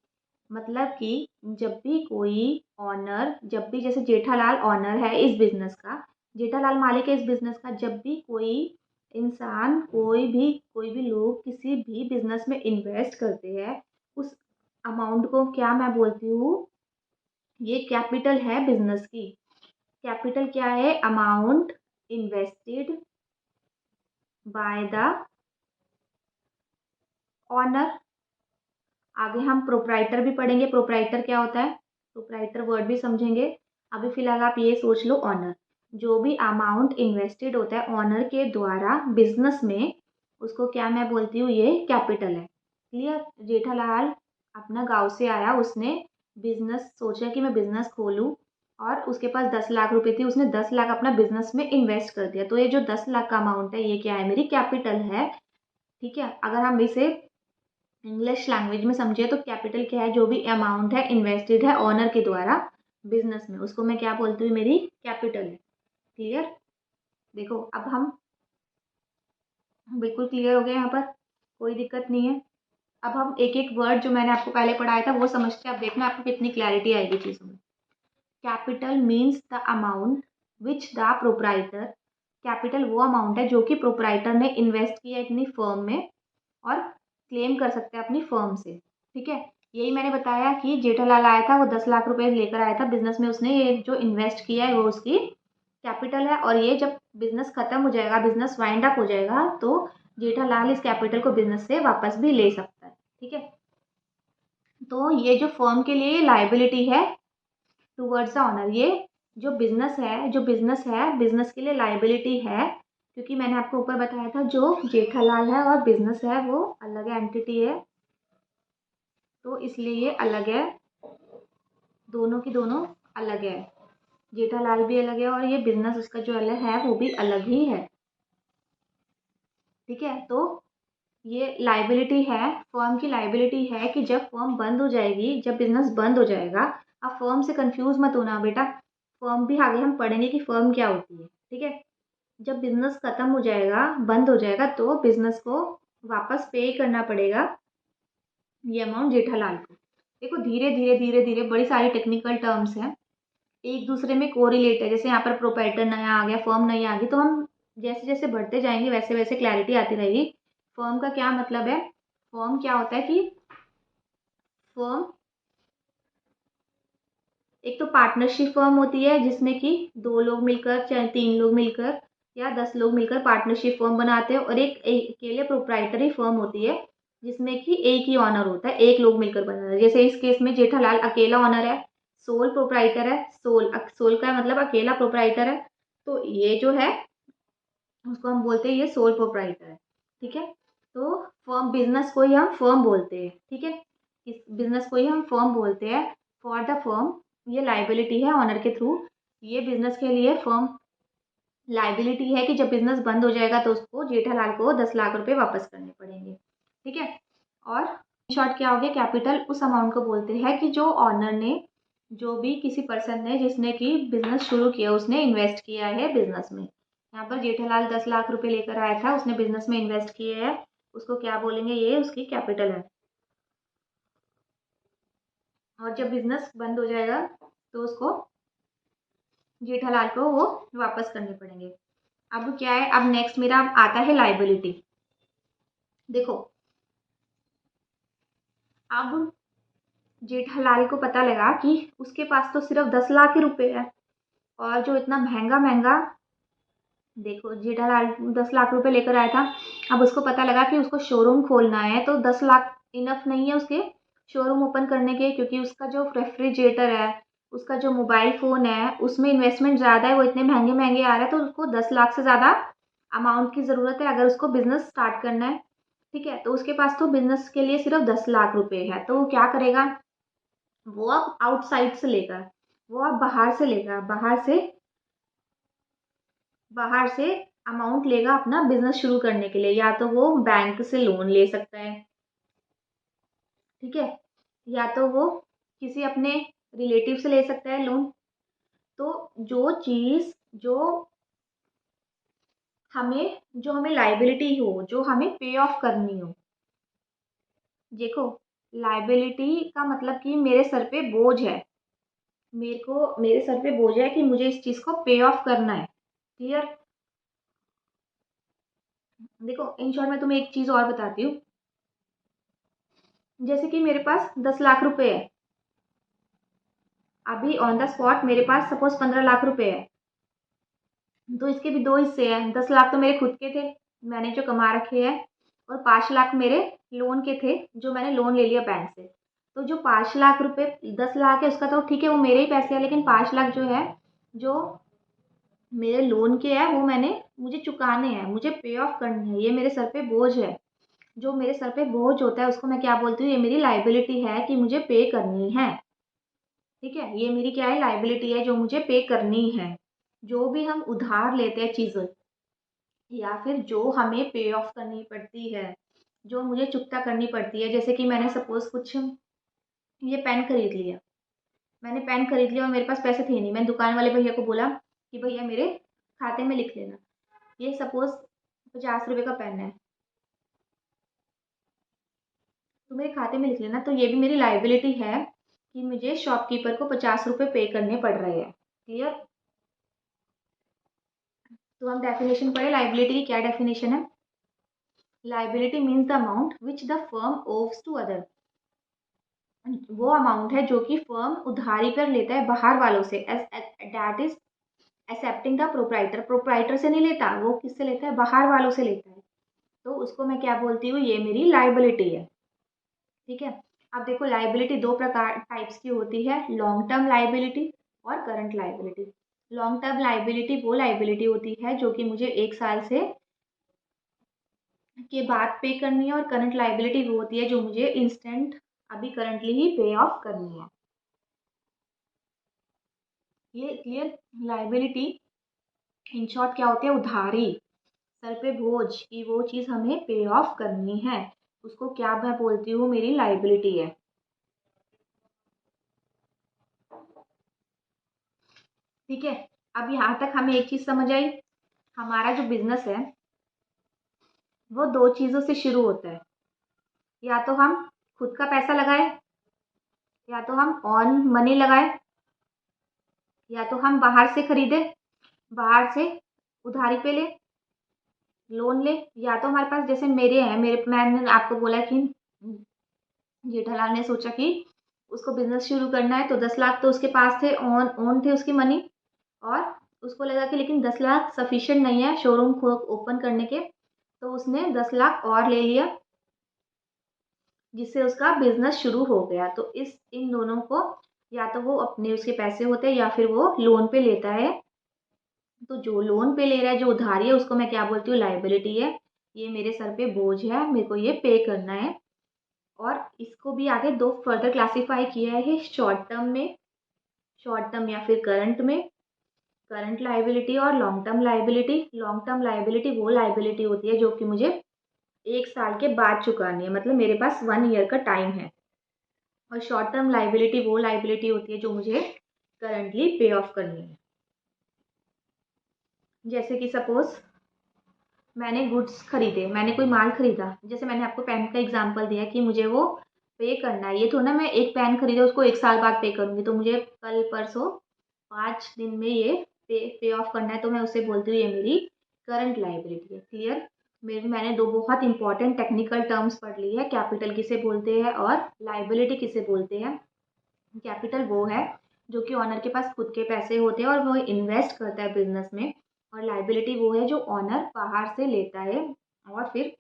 मतलब कि जब भी कोई ऑनर, जब भी जैसे जेठालाल ऑनर है इस बिजनेस का, जेठालाल मालिक है इस बिजनेस का, जब भी कोई इंसान, कोई भी लोग किसी भी बिजनेस में इन्वेस्ट करते हैं, उस अमाउंट को क्या मैं बोलती हूँ, ये कैपिटल है बिजनेस की। कैपिटल क्या है? Amount invested by the owner. आगे हम प्रोप्राइटर भी पढ़ेंगे, प्रोप्राइटर क्या होता है, प्रोप्राइटर वर्ड भी समझेंगे। अभी फिलहाल आप ये सोच लो, ऑनर, जो भी अमाउंट इन्वेस्टेड होता है ऑनर के द्वारा बिजनेस में, उसको क्या मैं बोलती हूँ, ये कैपिटल है। क्लियर? जेठालाल अपना गांव से आया, उसने बिजनेस सोचा कि मैं बिजनेस खोलूँ, और उसके पास 10 लाख रुपए थी, उसने 10 लाख अपना बिजनेस में इन्वेस्ट कर दिया। तो ये जो 10 लाख का अमाउंट है, ये क्या है, मेरी कैपिटल है। ठीक है, अगर हम इसे इंग्लिश लैंग्वेज में समझे तो कैपिटल क्या है, जो भी अमाउंट है इन्वेस्टेड है ऑनर के द्वारा बिजनेस में, उसको मैं क्या बोलती हूँ, मेरी कैपिटल है। क्लियर? देखो अब हम बिल्कुल क्लियर हो गए, यहाँ पर कोई दिक्कत नहीं है। अब हम एक एक वर्ड जो मैंने आपको पहले पढ़ाया था वो समझते हैं। अब देखना आपको कितनी क्लैरिटी आएगी चीज़ों में। Capital means the amount which the proprietor, capital वो अमाउंट है जो कि प्रोप्राइटर ने इन्वेस्ट किया अपनी फर्म में और क्लेम कर सकते हैं अपनी फर्म से। ठीक है, यही मैंने बताया कि जेठालाल आया था, वो 10 लाख रुपए लेकर आया था बिजनेस में, उसने ये जो इन्वेस्ट किया है वो उसकी कैपिटल है। और ये जब बिजनेस खत्म हो जाएगा, बिजनेस वाइंड अप हो जाएगा, तो जेठालाल इस कैपिटल को बिजनेस से वापस भी ले सकता है। ठीक है, तो ये जो फर्म के लिए लाइबिलिटी है टूवर्ड्स द ऑनर, ये जो बिजनेस है बिजनेस के लिए लाइबिलिटी है, क्योंकि मैंने आपको ऊपर बताया था जो जेठालाल है और बिजनेस है वो अलग एंटिटी है, तो इसलिए ये अलग है, दोनों की दोनों अलग है। जेठालाल भी अलग है और ये बिजनेस उसका जो अलग है वो भी अलग ही है। ठीक है, तो ये लाइबिलिटी है, फर्म की लाइबिलिटी है कि जब फर्म बंद हो जाएगी, जब बिजनेस बंद हो जाएगा, अब फर्म से कंफ्यूज मत होना बेटा, फर्म भी आगे हम पढ़ेंगे कि फर्म क्या होती है। ठीक है, जब बिजनेस खत्म हो जाएगा, बंद हो जाएगा, तो बिजनेस को वापस पे करना पड़ेगा ये अमाउंट जेठालाल को। देखो धीरे धीरे धीरे धीरे बड़ी सारी टेक्निकल टर्म्स हैं, एक दूसरे में कोरिलेट है। जैसे यहाँ पर प्रोप्राइटर नया आ गया, फर्म नई आ गई, तो हम जैसे जैसे बढ़ते जाएंगे वैसे वैसे क्लैरिटी आती रहेगी। फर्म का क्या मतलब है, फर्म क्या होता है कि फर्म एक तो पार्टनरशिप फर्म होती है जिसमें कि 2 लोग मिलकर, चाहे 3 लोग मिलकर या 10 लोग मिलकर पार्टनरशिप फर्म बनाते हैं, और एक अकेले प्रोप्राइटरी फर्म होती है जिसमें कि एक ही ऑनर होता है, एक लोग मिलकर बनाते हैं। जैसे इस केस में जेठालाल अकेला ऑनर है, सोल प्रोप्राइटर है, सोल का मतलब अकेला प्रोप्राइटर है, तो ये जो है उसको हम बोलते हैं ये सोल प्रोप्राइटर है। ठीक है, तो फर्म बिजनेस को ही हम फर्म बोलते हैं। ठीक है, इस बिजनेस को ही हम फर्म बोलते हैं। फॉर द फर्म ये लाइबिलिटी है ऑनर के थ्रू, ये बिजनेस के लिए फर्म लाइबिलिटी है कि जब बिजनेस बंद हो जाएगा तो उसको जेठालाल को 10 लाख रुपए वापस करने पड़ेंगे। ठीक है, और शॉर्ट क्या हो गया, कैपिटल उस अमाउंट को बोलते हैं कि जो ऑनर ने, जो भी किसी पर्सन ने जिसने कि बिजनेस शुरू किया, उसने इन्वेस्ट किया है बिजनेस में। यहाँ पर जेठालाल 10 लाख रुपए लेकर आया था, उसने बिजनेस में इन्वेस्ट किए है, उसको क्या बोलेंगे, ये उसकी कैपिटल है। और जब बिजनेस बंद हो जाएगा तो उसको जेठालाल को वो वापस करने पड़ेंगे। अब क्या है, अब नेक्स्ट मेरा आता है लाइबिलिटी। देखो अब जेठालाल को पता लगा कि उसके पास तो सिर्फ 10 लाख ही रुपए है, और जो इतना महंगा महंगा, देखो जेठालाल 10 लाख रुपए लेकर आया था, अब उसको पता लगा कि उसको शोरूम खोलना है, तो 10 लाख इनफ नहीं है उसके शोरूम ओपन करने के, क्योंकि उसका जो रेफ्रिजरेटर है, उसका जो मोबाइल फ़ोन है, उसमें इन्वेस्टमेंट ज़्यादा है, वो इतने महंगे महंगे आ रहे हैं, तो उसको 10 लाख से ज़्यादा अमाउंट की ज़रूरत है अगर उसको बिजनेस स्टार्ट करना है। ठीक है, तो उसके पास तो बिजनेस के लिए सिर्फ 10 लाख रुपए है, तो वो क्या करेगा, वो अब आउटसाइड से लेगा, वो अब बाहर से अमाउंट लेगा अपना बिजनेस शुरू करने के लिए, या तो वो बैंक से लोन ले सकता है। ठीक है, या तो वो किसी अपने रिलेटिव से ले सकता है लोन। तो जो चीज़ जो हमें लाइबिलिटी हो, जो हमें पे ऑफ करनी हो, देखो लाइबिलिटी का मतलब कि मेरे सर पे बोझ है, मेरे सर पे बोझ है कि मुझे इस चीज़ को पे ऑफ करना है। क्लियर? देखो इन शॉर्ट मैं तुम्हें एक चीज़ और बताती हूँ। जैसे कि मेरे पास 10 लाख रुपए है, अभी ऑन द स्पॉट मेरे पास सपोज 15 लाख रुपए है, तो इसके भी दो हिस्से हैं। 10 लाख तो मेरे खुद के थे, मैंने जो कमा रखे हैं, और 5 लाख मेरे लोन के थे, जो मैंने लोन ले लिया बैंक से। तो जो 5 लाख रुपए, 10 लाख है उसका तो ठीक है, वो मेरे ही पैसे हैं, लेकिन 5 लाख जो है, जो मेरे लोन के हैं, वो मुझे चुकाने हैं, मुझे पे ऑफ करने हैं, ये मेरे सर पे बोझ है। जो मेरे सर पे बोझ होता है उसको मैं क्या बोलती हूँ, ये मेरी लाइबिलिटी है कि मुझे पे करनी है। ठीक है, ये मेरी क्या है, लाइबिलिटी है जो मुझे पे करनी है। जो भी हम उधार लेते हैं चीज़ें, या फिर जो हमें पे ऑफ करनी पड़ती है, जो मुझे चुकता करनी पड़ती है, जैसे कि मैंने सपोज कुछ ये पेन खरीद लिया, मैंने पेन खरीद लिया और मेरे पास पैसे थे नहीं, मैंने दुकान वाले भैया को बोला कि भैया मेरे खाते में लिख लेना, ये सपोज 50 रुपये का पेन है, तो मेरे खाते में लिख लेना, तो ये भी मेरी लाइबिलिटी है कि मुझे शॉपकीपर को 50 रुपये पे करने पड़ रहे हैं। क्लियर? तो हम डेफिनेशन पढ़े, लाइबिलिटी की क्या डेफिनेशन है। Liability means the amount which the firm owes to other, वो अमाउंट है जो कि फर्म उधारी पर लेता है बाहर वालों से, that is accepting the proprietor, proprietor से नहीं लेता, वो किससे लेता है, बाहर वालों से लेता है, तो उसको मैं क्या बोलती हूँ, ये मेरी लाइबिलिटी है। ठीक है, अब देखो लाइबिलिटी दो प्रकार टाइप्स की होती है, लॉन्ग टर्म लाइबिलिटी और current liability. Long term liability वो लाइबिलिटी होती है जो कि मुझे 1 साल से के बाद पे करनी है, और करंट लाइबिलिटी वो होती है जो मुझे इंस्टेंट अभी करंटली ही पे ऑफ करनी है। ये क्लियर? लाइबिलिटी इन शॉर्ट क्या होती है, उधारी, सर पे बोझ की वो चीज़ हमें पे ऑफ करनी है, उसको क्या मैं बोलती हूँ, मेरी लाइबिलिटी है। ठीक है, अब यहाँ तक हमें एक चीज़ समझ आई, हमारा जो बिजनेस है वो दो चीज़ों से शुरू होता है, या तो हम खुद का पैसा लगाए, या तो हम ऑन मनी लगाए, या तो हम बाहर से खरीदे, बाहर से उधारी पे ले, लोन ले, या तो हमारे पास जैसे मेरे हैं, मेरे मैंने आपको बोला कि जेठालाल ने सोचा कि उसको बिजनेस शुरू करना है, तो 10 लाख तो उसके पास थे, ऑन ऑन थे उसकी मनी, और उसको लगा कि लेकिन 10 लाख सफिशिएंट नहीं है शोरूम को ओपन करने के, तो उसने 10 लाख और ले लिया, जिससे उसका बिजनेस शुरू हो गया। तो इस इन दोनों को, या तो वो अपने उसके पैसे होते हैं, या फिर वो लोन पे लेता है। तो जो लोन पे ले रहा है, जो उधारी है, उसको मैं क्या बोलती हूँ, लाइबिलिटी है, ये मेरे सर पे बोझ है, मेरे को ये पे करना है। और इसको भी आगे दो फर्दर क्लासीफाई किया है, शॉर्ट टर्म में, शॉर्ट टर्म या फिर करंट में, करंट लाइबिलिटी और long term liability. Long term liability वो लाइबिलिटी होती है जो कि मुझे 1 साल के बाद चुकानी है, मतलब मेरे पास 1 ईयर का टाइम है। और शॉर्ट टर्म लाइबिलिटी वो लाइबिलिटी होती है जो मुझे करंटली पे ऑफ करनी है। जैसे कि सपोज मैंने गुड्स खरीदे, मैंने कोई माल खरीदा, जैसे मैंने आपको पेन का एग्जांपल दिया कि मुझे वो पे करना है, ये थोड़ा ना मैं एक पेन खरीदे उसको 1 साल बाद पे करूँगी, तो मुझे कल परसों 5 दिन में ये पे ऑफ करना है, तो मैं उसे बोलती हूँ ये मेरी करंट लाइबिलिटी है। क्लियर? मैंने दो बहुत इंपॉर्टेंट टेक्निकल टर्म्स पढ़ ली है, कैपिटल किसे बोलते हैं और लाइबिलिटी किसे बोलते हैं। कैपिटल वो है जो कि ऑनर के पास खुद के पैसे होते हैं और वो इन्वेस्ट करता है बिजनेस में, और लाइबिलिटी वो है जो ऑनर बाहर से लेता है और फिर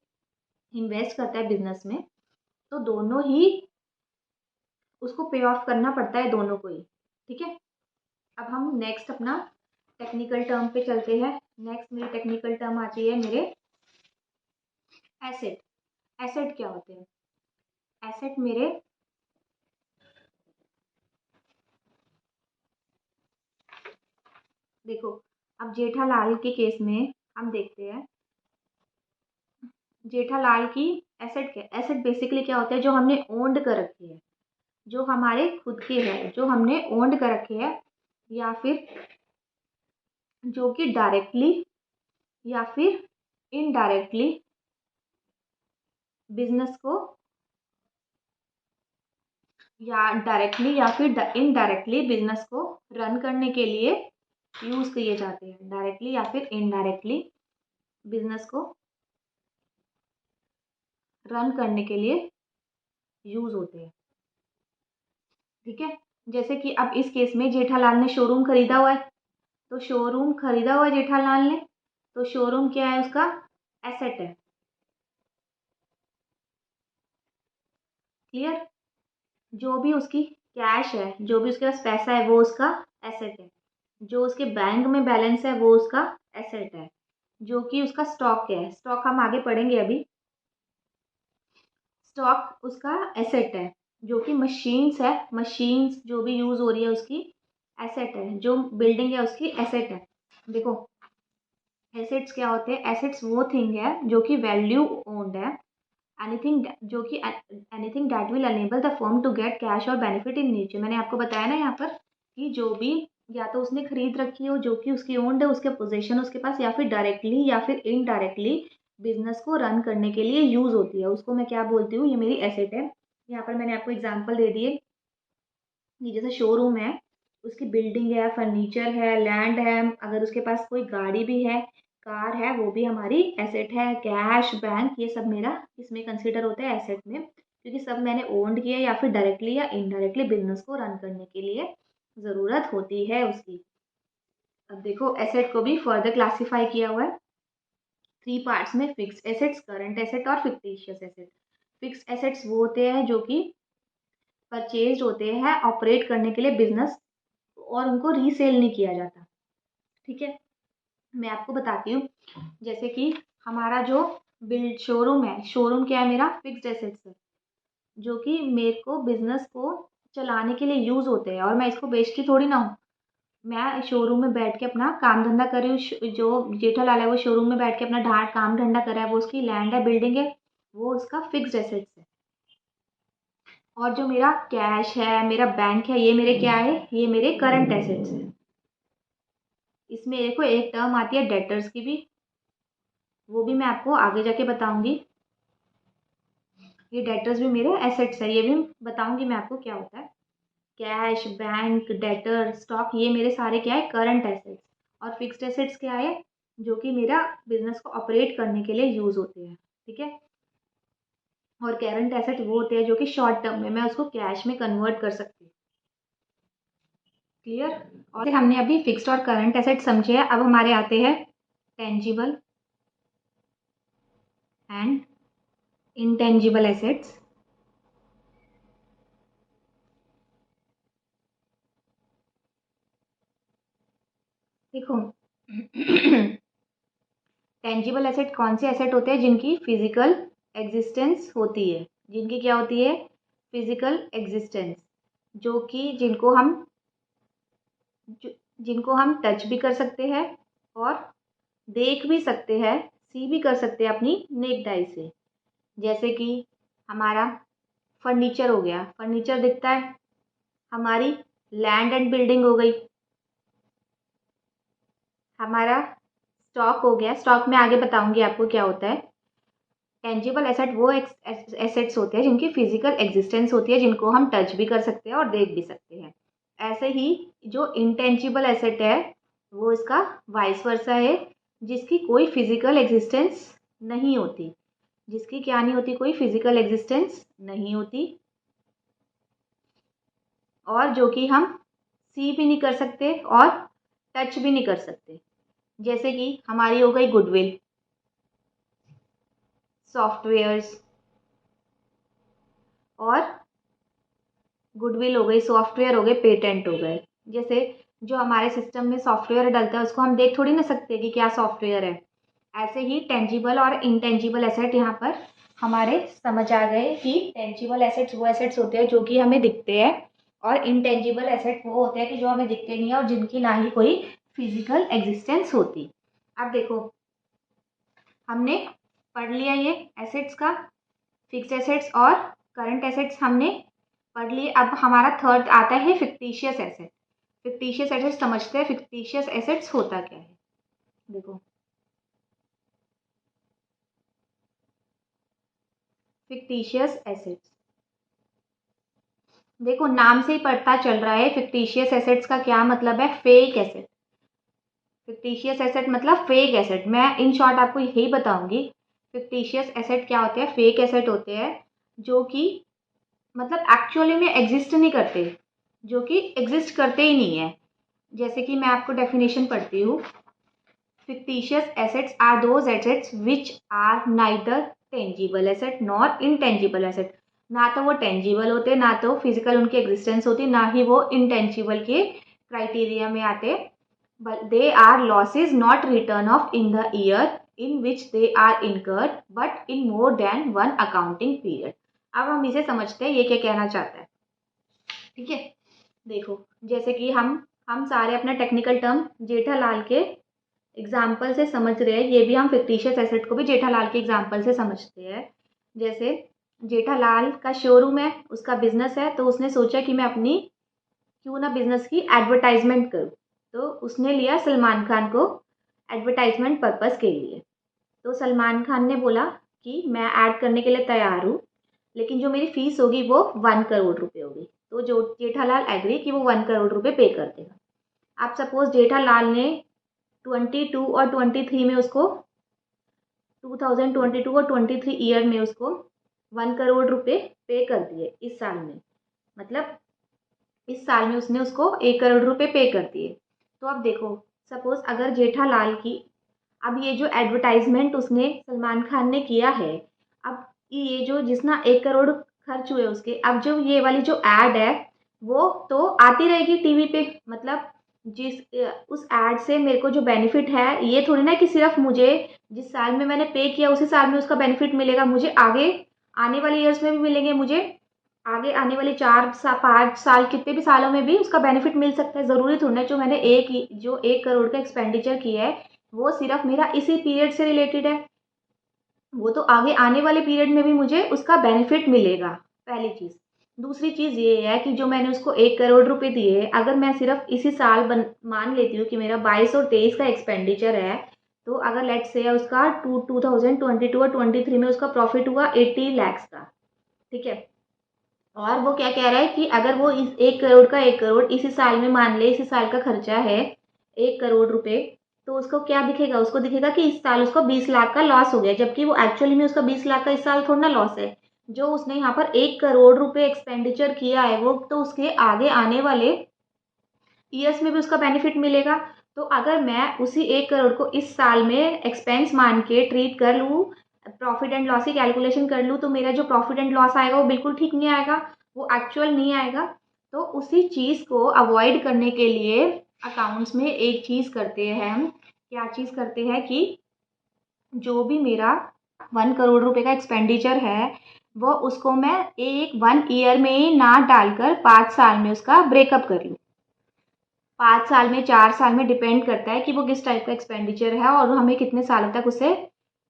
इन्वेस्ट करता है बिजनेस में। तो दोनों ही उसको पे ऑफ करना पड़ता है, दोनों को ही। ठीक है, अब हम नेक्स्ट अपना टेक्निकल टर्म पे चलते हैं। नेक्स्ट मेरी टेक्निकल टर्म आती है मेरे एसेट। एसेट क्या होते हैं? एसेट मेरे, देखो अब जेठालाल के केस में हम देखते हैं, जेठालाल की एसेट क्या, एसेट बेसिकली क्या होता है, जो हमने ओन्ड कर रखे हैं, जो हमारे खुद के हैं, जो हमने ओन्ड कर रखे हैं, या फिर जो कि डायरेक्टली या फिर इनडायरेक्टली बिजनेस को या डायरेक्टली या फिर इनडायरेक्टली बिजनेस को रन करने के लिए यूज़ किए जाते हैं। डायरेक्टली या फिर इनडायरेक्टली बिजनेस को रन करने के लिए यूज़ होते हैं। ठीक है, जैसे कि अब इस केस में जेठालाल ने शोरूम खरीदा हुआ है, तो शोरूम खरीदा हुआ है जेठालाल ने, तो शोरूम क्या है, उसका एसेट है। क्लियर? जो भी उसकी कैश है, जो भी उसके पास पैसा है, वो उसका एसेट है। जो उसके बैंक में बैलेंस है, वो उसका एसेट है। जो कि उसका स्टॉक है, स्टॉक हम आगे पढ़ेंगे अभी। स्टॉक उसका एसेट है। जो कि मशीन्स है, मशीन्स जो भी यूज हो रही है उसकी एसेट है। जो बिल्डिंग है उसकी एसेट है। देखो, एसेट्स क्या होते हैं? एसेट्स वो थिंग है जो कि वैल्यू ओन्ड है। एनीथिंग जो कि anything that will enable the firm to get cash और बेनिफिट इन नेचर। मैंने आपको बताया ना यहाँ पर कि जो भी या तो उसने खरीद रखी हो, जो कि उसकी ओन्ड है, उसके पोजीशन उसके पास, या फिर डायरेक्टली या फिर इनडायरेक्टली बिजनेस को रन करने के लिए यूज होती है, उसको मैं क्या बोलती हूँ? ये मेरी एसेट है। यहाँ पर मैंने आपको एग्जाम्पल दे दिए कि जैसे शोरूम है, उसकी बिल्डिंग है, फर्नीचर है, लैंड है, अगर उसके पास कोई गाड़ी भी है, कार है, वो भी हमारी एसेट है। कैश, बैंक, ये सब मेरा इसमें कंसिडर होता है एसेट में, क्योंकि सब मैंने ओन्ड किया या फिर डायरेक्टली या इनडायरेक्टली बिजनेस को रन करने के लिए ज़रूरत होती है उसकी। अब देखो, एसेट को भी फर्दर क्लासीफाई किया हुआ है 3 पार्ट्स में: फिक्स्ड एसेट्स, करंट एसेट और फिक्टिशियस एसेट। फिक्स्ड एसेट्स वो होते हैं जो कि परचेज होते हैं ऑपरेट करने के लिए बिजनेस, और उनको रीसेल नहीं किया जाता। ठीक है, मैं आपको बताती हूँ। जैसे कि हमारा जो बिल्ड शोरूम है, शोरूम क्या है? मेरा फिक्स्ड एसेट्स है, जो कि मेरे को बिजनेस को चलाने के लिए यूज होते हैं, और मैं इसको बेचती थोड़ी ना हूँ। मैं शोरूम में बैठ के अपना काम धंधा कर रही हूँ। जो जेठालाल है वो शोरूम में बैठ के अपना काम धंधा कर रहा है, वो उसकी लैंड है, बिल्डिंग है, वो उसका फिक्स्ड एसेट्स है। और जो मेरा कैश है, मेरा बैंक है, ये मेरे क्या है? ये मेरे करंट एसेट्स है। इसमें देखो एक टर्म आती है डेटर्स की भी, वो भी मैं आपको आगे जाके बताऊंगी। ये डेटर्स भी मेरे एसेट्स है, ये भी बताऊंगी मैं आपको क्या होता है। कैश, बैंक, डेटर, स्टॉक, ये मेरे सारे क्या है? Current assets. और फिक्स्ड एसेट्स क्या है? जो कि मेरा बिजनेस को ऑपरेट करने के लिए यूज होते हैं। ठीक है, और करंट एसेट वो होते हैं जो कि शॉर्ट टर्म में मैं उसको कैश में कन्वर्ट कर सकती हूँ। क्लियर? और हमने अभी फिक्स्ड और करंट एसेट समझे हैं। अब हमारे आते हैं टेंजिबल एंड इनटेंजिबल एसेट्स। देखो, टेंजिबल एसेट कौन से एसेट होते हैं? जिनकी फिजिकल एग्जिस्टेंस होती है। जिनकी क्या होती है? Physical existence. जो कि जिनको हम टच भी कर सकते हैं और देख भी सकते हैं, सी भी कर सकते हैं अपनी नेक्ड आई से। जैसे कि हमारा फर्नीचर हो गया, फर्नीचर दिखता है। हमारी लैंड एंड बिल्डिंग हो गई। हमारा स्टॉक हो गया, स्टॉक में आगे बताऊंगी आपको क्या होता है। टेंजिबल एसेट वो एसेट्स होते हैं जिनकी फिजिकल एग्जिस्टेंस होती है, जिनको हम टच भी कर सकते हैं और देख भी सकते हैं। ऐसे ही जो इंटेंजिबल एसेट है, वो इसका वाइस वर्सा है, जिसकी कोई फिजिकल एग्जिस्टेंस नहीं होती। जिसकी क्या नहीं होती? कोई फिजिकल एग्जिस्टेंस नहीं होती, और जो कि हम सी भी नहीं कर सकते और टच भी नहीं कर सकते। जैसे कि हमारी हो गई गुडविल, सॉफ्टवेयर्स, और गुडविल हो गई, सॉफ्टवेयर हो गए, पेटेंट हो गए। जैसे जो हमारे सिस्टम में सॉफ्टवेयर डलता है, उसको हम देख थोड़ी ना सकते कि क्या सॉफ्टवेयर है। ऐसे ही टेंजिबल और इनटेंजिबल एसेट यहाँ पर हमारे समझ आ गए कि टेंजिबल एसेट्स वो एसेट्स होते हैं जो कि हमें दिखते हैं, और इनटेंजिबल एसेट वो होते हैं कि जो हमें दिखते नहीं है और जिनकी ना ही कोई फिजिकल एग्जिस्टेंस होती। अब देखो, हमने पढ़ लिया ये एसेट्स का, फिक्स्ड एसेट्स और करंट एसेट्स हमने पढ़ लिए। अब हमारा थर्ड आता है फिक्टिशियस एसेट। फिक्टिशियस एसेट्स समझते हैं, फिक्टिशियस एसेट्स होता क्या है? देखो, फिक्टिशियस एसेट्स देखो नाम से ही पता चल रहा है फिक्टिशियस एसेट्स का क्या मतलब है, फेक एसेट। फिक्टिशियस एसेट मतलब फेक एसेट। मैं इन शॉर्ट आपको यही बताऊंगी फिक्टिशियस एसेट क्या होते हैं। फेक एसेट होते हैं जो कि मतलब एक्चुअली में एग्जिस्ट नहीं करते, जो कि एग्जिस्ट करते ही नहीं है। जैसे कि मैं आपको डेफिनेशन पढ़ती हूँ। fictitious assets are those assets which are neither tangible asset nor intangible asset। ना तो वो टेंजिबल होते, ना तो फिजिकल उनकी एग्जिस्टेंस होती, ना ही वो इंटेंजिबल के क्राइटेरिया में आते। but they are losses not written off in the year in which they are incurred but in more than one accounting period। अब हम इसे समझते हैं ये क्या कहना चाहता है। ठीक है, देखो जैसे कि हम सारे अपना टेक्निकल टर्म जेठालाल के एग्जाम्पल से समझ रहे हैं, ये भी हम फिक्टिशियस एसेट को भी जेठालाल के एग्जाम्पल से समझते हैं। जैसे जेठालाल का शोरूम है, उसका बिजनेस है, तो उसने सोचा कि मैं अपनी क्यों ना बिजनेस की एडवर्टाइजमेंट करूँ। तो उसने लिया सलमान खान को एडवर्टाइजमेंट पर्पस के लिए। तो सलमान खान ने बोला कि मैं ऐड करने के लिए तैयार हूँ, लेकिन जो मेरी फीस होगी वो 1 करोड़ रुपए होगी। तो जो जेठालाल एग्री कि वो 1 करोड़ रुपए पे कर देगा। आप सपोज जेठालाल ने 22 और 23 में उसको 2022 और 23 ईयर में उसको 1 करोड़ रुपए पे कर दिए इस साल में। मतलब इस साल में उसने उसको 1 करोड़ रुपए पे कर दिए। तो अब देखो सपोज अगर जेठालाल की अब ये जो एडवर्टाइजमेंट उसने सलमान खान ने किया है, अब ये जो जितना 1 करोड़ खर्च हुए उसके, अब जो ये वाली जो एड है वो तो आती रहेगी टीवी पे। मतलब उस एड से मेरे को जो बेनिफिट है ये थोड़ी ना कि सिर्फ मुझे जिस साल में मैंने पे किया उसी साल में उसका बेनिफिट मिलेगा, मुझे आगे आने वाले ईयर्स में भी मिलेंगे, मुझे आगे आने वाले 5 साल कितने भी सालों में भी उसका बेनिफिट मिल सकता है। ज़रूरी थोड़ी ना जो 1 करोड़ का एक्सपेंडिचर किया है वो सिर्फ मेरा इसी पीरियड से रिलेटेड है, वो तो आगे आने वाले पीरियड में भी मुझे उसका बेनिफिट मिलेगा। पहली चीज़। दूसरी चीज़ ये है कि जो मैंने उसको 1 करोड़ रुपए दिए, अगर मैं सिर्फ इसी साल मान लेती हूँ कि मेरा 22 और 23 का एक्सपेंडिचर है, तो अगर लेट्स से उसका 2022 और 23 में उसका प्रॉफिट हुआ 80 लाख का। ठीक है, और वो क्या कह रहा है कि अगर वो इस 1 करोड़ का 1 करोड़ इसी साल में मान ले, इसी साल का खर्चा है 1 करोड़ रुपए, तो उसको क्या दिखेगा, उसको दिखेगा कि इस साल उसको 20 लाख का लॉस हो गया, जबकि वो एक्चुअली में उसका 20 लाख का इस साल थोड़ा ना लॉस है। जो उसने यहाँ पर 1 करोड़ रुपए एक्सपेंडिचर किया है वो तो उसके आगे आने वाले ईयर्स में भी उसका बेनिफिट मिलेगा। तो अगर मैं उसी 1 करोड़ को इस साल में एक्सपेंस मान के ट्रीट कर लूँ, प्रॉफिट एंड लॉस की कैलकुलेशन कर लूँ, तो मेरा जो प्रॉफिट एंड लॉस आएगा वो बिल्कुल ठीक नहीं आएगा, वो एक्चुअल नहीं आएगा। तो उसी चीज़ को अवॉइड करने के लिए अकाउंट्स में एक चीज़ करते हैं हम, क्या चीज़ करते हैं कि जो भी मेरा 1 करोड़ रुपए का एक्सपेंडिचर है वो उसको मैं 1 ईयर में ही ना डालकर 5 साल में उसका ब्रेकअप कर लूँ। 5 साल में, 4 साल में, डिपेंड करता है कि वो किस टाइप का एक्सपेंडिचर है और हमें कितने सालों तक उसे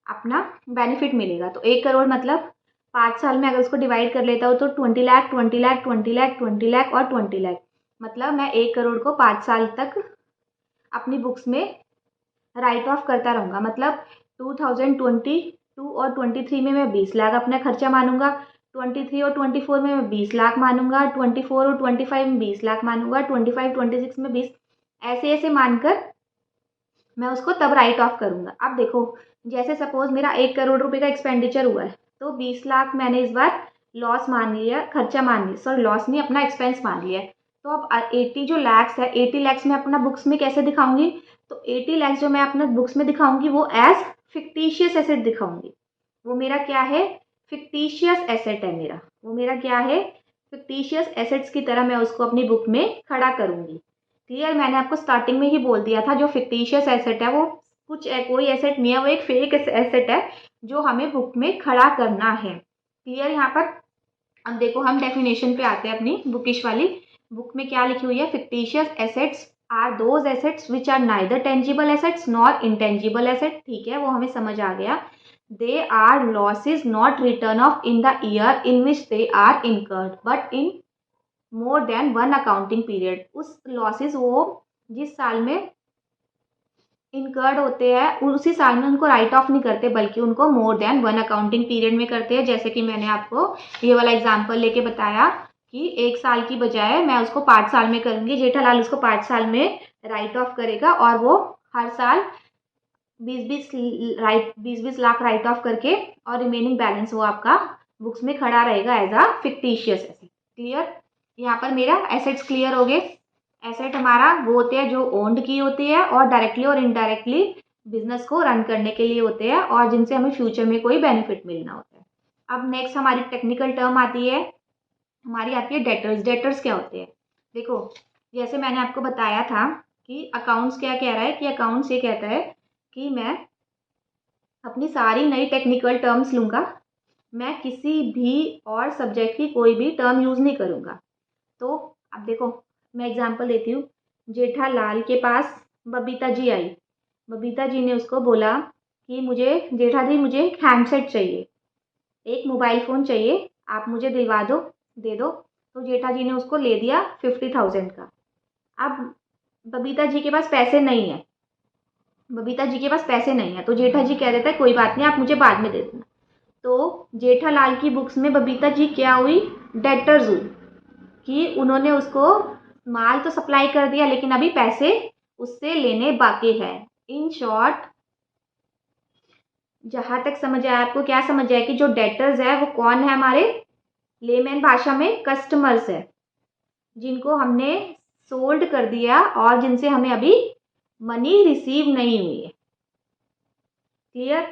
अपना बेनिफिट मिलेगा। तो 1 करोड़ मतलब 5 साल में अगर उसको डिवाइड कर लेता हूँ तो 20 लाख, 20 लाख, 20 लाख, 20 लाख और 20 लाख। मतलब मैं 1 करोड़ को 5 साल तक अपनी बुक्स में राइट ऑफ करता रहूँगा। मतलब 2022 और 23 में मैं 20 लाख अपना खर्चा मानूंगा, 23 और 24 में मैं 20 लाख मानूंगा, 24 और 25 में 20 लाख मानूंगा, 25, 26 में 20, ऐसे ऐसे मानकर मैं उसको तब राइट ऑफ करूंगा। अब देखो जैसे सपोज मेरा 1 करोड़ रुपए का एक्सपेंडिचर हुआ है, तो 20 लाख मैंने इस बार लॉस मान लिया, खर्चा मान लिया, सॉरी लॉस नहीं, अपना एक्सपेंस मान लिया है। तो अब 80 जो लैक्स है, 80 लैक्स मैं अपना बुक्स में कैसे दिखाऊंगी, तो 80 लैक्स जो मैं अपना बुक्स में दिखाऊंगी वो एज फिक्टिशियस एसेट दिखाऊंगी। वो मेरा क्या है, फिक्टिशियस एसेट है मेरा, वो मेरा क्या है, फिक्टिशियस एसेट्स की तरह मैं उसको अपनी बुक में खड़ा करूंगी। क्लियर, मैंने आपको स्टार्टिंग में ही बोल दिया था जो फिक्टिशियस एसेट है वो कोई एसेट नहीं है, वो एक फेक एसेट है जो हमें बुक में खड़ा करना है। क्लियर यहाँ पर। अब देखो हम डेफिनेशन पे आते हैं अपनी बुकिश वाली बुक में क्या लिखी हुई है। Fictitious assets are those assets which are neither tangible assets nor intangible asset. ठीक है, वो हमें समझ आ गया। They are losses not written off in the year in which they are incurred but in more than one accounting period. उस losses वो जिस साल में इनकर्ड होते हैं उसी साल में उनको राइट ऑफ नहीं करते, बल्कि उनको मोर देन वन अकाउंटिंग पीरियड में करते हैं। जैसे कि मैंने आपको ये वाला एग्जांपल लेके बताया कि 1 साल की बजाय मैं उसको 5 साल में करूँगी। जेठालाल उसको 5 साल में राइट ऑफ करेगा और वो हर साल 20-20 लाख राइट ऑफ करके और रिमेनिंग बैलेंस वो आपका बुक्स में खड़ा रहेगा as a fictitious asset. Clear? यहाँ पर मेरा एसेट्स क्लियर हो गए। एसेट हमारा वो होते हैं जो ओन्ड की होती है और डायरेक्टली और इनडायरेक्टली बिजनेस को रन करने के लिए होते हैं और जिनसे हमें फ्यूचर में कोई बेनिफिट मिलना होता है। अब नेक्स्ट हमारी टेक्निकल टर्म आती है, हमारी आती है डेटर्स। डेटर्स क्या होते हैं? देखो, जैसे मैंने आपको बताया था कि अकाउंट्स क्या कह रहा है, कि अकाउंट्स ये कहता है कि मैं अपनी सारी नई टेक्निकल टर्म्स लूँगा, मैं किसी भी और सब्जेक्ट की कोई भी टर्म यूज़ नहीं करूँगा। तो अब देखो, मैं एग्जांपल देती हूँ। जेठालाल के पास बबीता जी आई। बबीता जी ने उसको बोला कि जेठा जी मुझे एक हैंडसेट चाहिए, एक मोबाइल फ़ोन चाहिए, आप मुझे दिलवा दो, दे दो। तो जेठा जी ने उसको ले दिया 50,000 का। अब बबीता जी के पास पैसे नहीं है, बबीता जी के पास पैसे नहीं है, तो जेठा जी कह देता है कोई बात नहीं, आप मुझे बाद में दे देना। तो जेठालाल की बुक्स में बबीता जी क्या हुई? डेटर्स हुई, कि उन्होंने उसको माल तो सप्लाई कर दिया लेकिन अभी पैसे उससे लेने बाकी है। इन शॉर्ट, जहाँ तक समझ आया आपको, क्या समझ आया कि जो डेटर्स है वो कौन है? हमारे लेमैन भाषा में कस्टमर्स है, जिनको हमने सोल्ड कर दिया और जिनसे हमें अभी मनी रिसीव नहीं हुई है। क्लियर?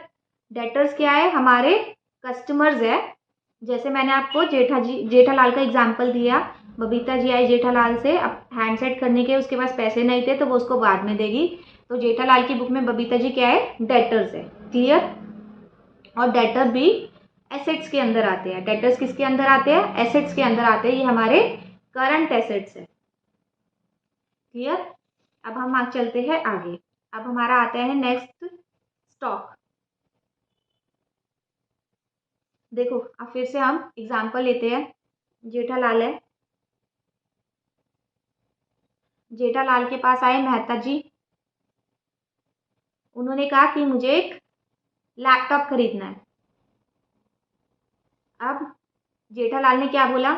डेटर्स क्या है? हमारे कस्टमर्स है। जैसे मैंने आपको जेठालाल का एग्जाम्पल दिया, बबीता जी आई जेठालाल से अब हैंडसेट करने के, उसके पास पैसे नहीं थे तो वो उसको बाद में देगी। तो जेठालाल की बुक में बबीता जी क्या है? डेटर्स है। क्लियर? और डेटर भी एसेट्स के अंदर आते हैं। डेटर्स किसके अंदर आते हैं? एसेट्स के अंदर आते हैं। ये हमारे करंट एसेट्स है। क्लियर? अब हम आगे चलते हैं आगे। अब हमारा आता है नेक्स्ट, स्टॉक। देखो, अब फिर से हम एग्जाम्पल लेते हैं। जेठालाल है, जेठालाल के पास आए मेहता जी। उन्होंने कहा कि मुझे एक लैपटॉप खरीदना है। अब जेठालाल ने क्या बोला?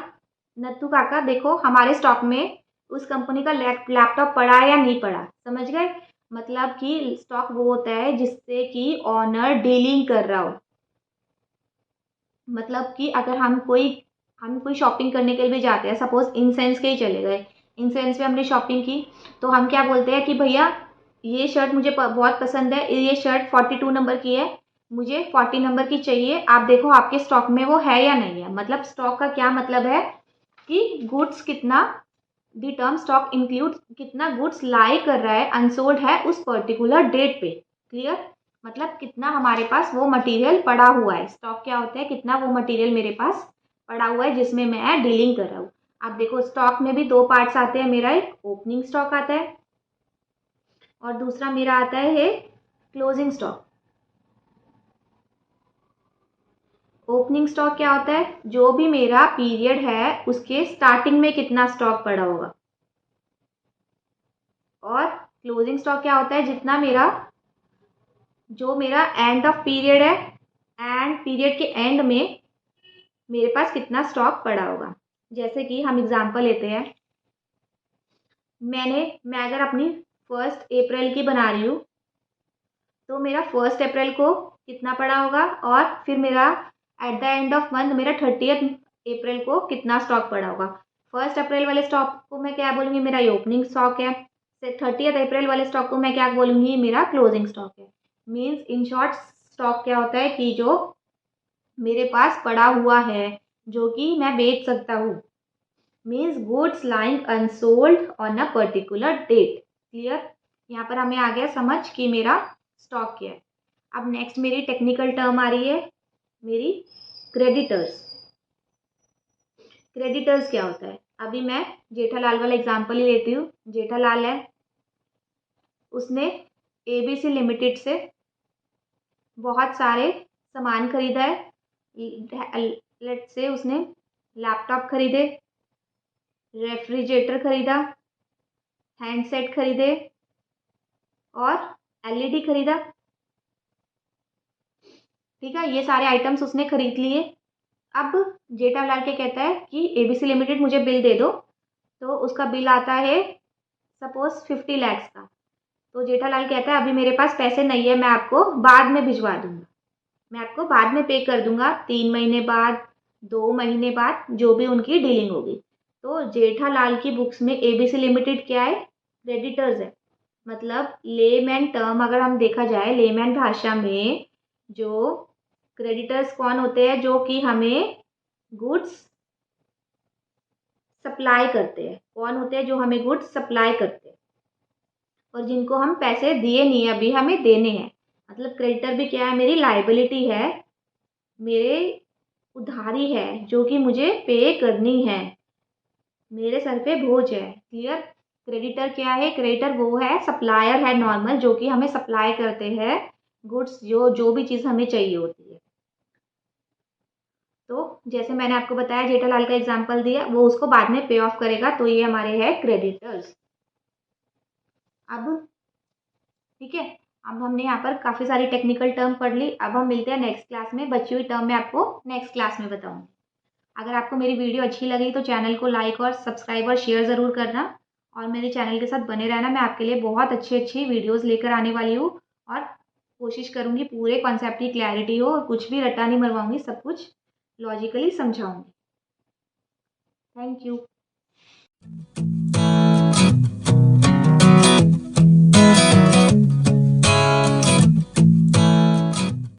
नत्थू काका देखो, हमारे स्टॉक में उस कंपनी का लैपटॉप पड़ा है या नहीं पड़ा। समझ गए? मतलब कि स्टॉक वो होता है जिससे कि ऑनर डीलिंग कर रहा हो। मतलब कि अगर हम कोई शॉपिंग करने के लिए भी जाते हैं, सपोज इंसेंस के ही चले गए, इंसेंस में हमने शॉपिंग की, तो हम क्या बोलते हैं कि भैया ये शर्ट मुझे बहुत पसंद है, ये शर्ट 42 नंबर की है, मुझे 40 नंबर की चाहिए, आप देखो आपके स्टॉक में वो है या नहीं है। मतलब स्टॉक का क्या मतलब है कि गुड्स कितना, द टर्म स्टॉक इंक्लूड कितना गुड्स लाई कर रहा है, अनसोल्ड है उस पर्टिकुलर डेट पे। क्लियर? मतलब कितना हमारे पास वो मटेरियल पड़ा हुआ है। स्टॉक क्या होता है? कितना वो मटेरियल मेरे पास पड़ा हुआ है जिसमें मैं डीलिंग कर रहा हूँ। अब देखो, स्टॉक में भी दो पार्ट्स आते हैं। मेरा एक ओपनिंग स्टॉक आता है और दूसरा मेरा आता है क्लोजिंग स्टॉक। ओपनिंग स्टॉक क्या होता है? जो भी मेरा पीरियड है उसके स्टार्टिंग में कितना स्टॉक पड़ा होगा। और क्लोजिंग स्टॉक क्या होता है? जो मेरा एंड ऑफ पीरियड है, एंड पीरियड के एंड में मेरे पास कितना स्टॉक पड़ा होगा। जैसे कि हम एग्जांपल लेते हैं, मैं अगर अपनी 1 अप्रैल की बना रही हूँ, तो मेरा 1 अप्रैल को कितना पड़ा होगा और फिर मेरा at the end of month मेरा 30 अप्रैल को कितना स्टॉक पड़ा होगा। 1 अप्रैल वाले स्टॉक को मैं क्या बोलूँगी? मेरा ये ओपनिंग स्टॉक है। 30 अप्रैल वाले स्टॉक को मैं क्या बोलूँगी? मेरा क्लोजिंग स्टॉक है। मीन्स इन शॉर्ट, स्टॉक क्या होता है कि जो मेरे पास पड़ा हुआ है, जो कि मैं बेच सकता हूँ। Means goods lying unsold on a particular date. Clear? यहाँ पर हमें आ गया समझ कि मेरा स्टॉक क्या है। अब नेक्स्ट मेरी टेक्निकल टर्म आ रही है, मेरी क्रेडिटर्स। क्रेडिटर्स क्या होता है? अभी मैं जेठालाल वाला एग्जांपल ही लेती हूँ। जेठालाल है, उसने एबीसी लिमिटेड से बहुत सारे सामान खरीदा है। लेट्स से उसने लैपटॉप खरीदे, रेफ्रिजरेटर खरीदा, हैंडसेट खरीदे और एलईडी खरीदा। ठीक है, ये सारे आइटम्स उसने खरीद लिए। अब जेठालाल क्या कहता है कि ABC लिमिटेड मुझे बिल दे दो। तो उसका बिल आता है सपोज 50 लैक्स का। तो जेठालाल कहता है अभी मेरे पास पैसे नहीं है, मैं आपको बाद में भिजवा दूंगा, मैं आपको बाद में पे कर दूंगा, 3 महीने बाद, 2 महीने बाद, जो भी उनकी डीलिंग होगी। तो जेठालाल की बुक्स में ABC लिमिटेड क्या है? क्रेडिटर्स है। मतलब लेमैन टर्म अगर हम देखा जाए, लेमैन भाषा में जो क्रेडिटर्स कौन होते हैं? जो कि हमें गुड्स सप्लाई करते हैं। कौन होते हैं? जो हमें गुड्स सप्लाई करते हैं और जिनको हम पैसे दिए नहीं है, अभी हमें देने हैं। मतलब क्रेडिटर भी क्या है? मेरी लाइबिलिटी है, मेरे उधारी है जो कि मुझे पे करनी है, मेरे सर पे बोझ है। क्लियर? क्रेडिटर क्या है? क्रेडिटर वो है, सप्लायर है नॉर्मल, जो कि हमें सप्लाई करते हैं गुड्स, जो जो भी चीज़ हमें चाहिए होती है। तो जैसे मैंने आपको बताया, जेठालाल का एग्जांपल दिया, वो उसको बाद में पे ऑफ करेगा, तो ये हमारे हैं क्रेडिटर्स। अब ठीक है, अब हमने यहाँ पर काफ़ी सारी टेक्निकल टर्म पढ़ ली। अब हम मिलते हैं नेक्स्ट क्लास में, बची हुई टर्म मैं आपको नेक्स्ट क्लास में बताऊंगी। अगर आपको मेरी वीडियो अच्छी लगी तो चैनल को लाइक और सब्सक्राइब और शेयर ज़रूर करना, और मेरे चैनल के साथ बने रहना। मैं आपके लिए बहुत अच्छी अच्छी वीडियोज़ लेकर आने वाली हूँ, और कोशिश करूँगी पूरे कॉन्सेप्ट की क्लैरिटी हो, और कुछ भी रट्टा नहीं मरवाऊँगी, सब कुछ लॉजिकली समझाऊँगी। Thank you.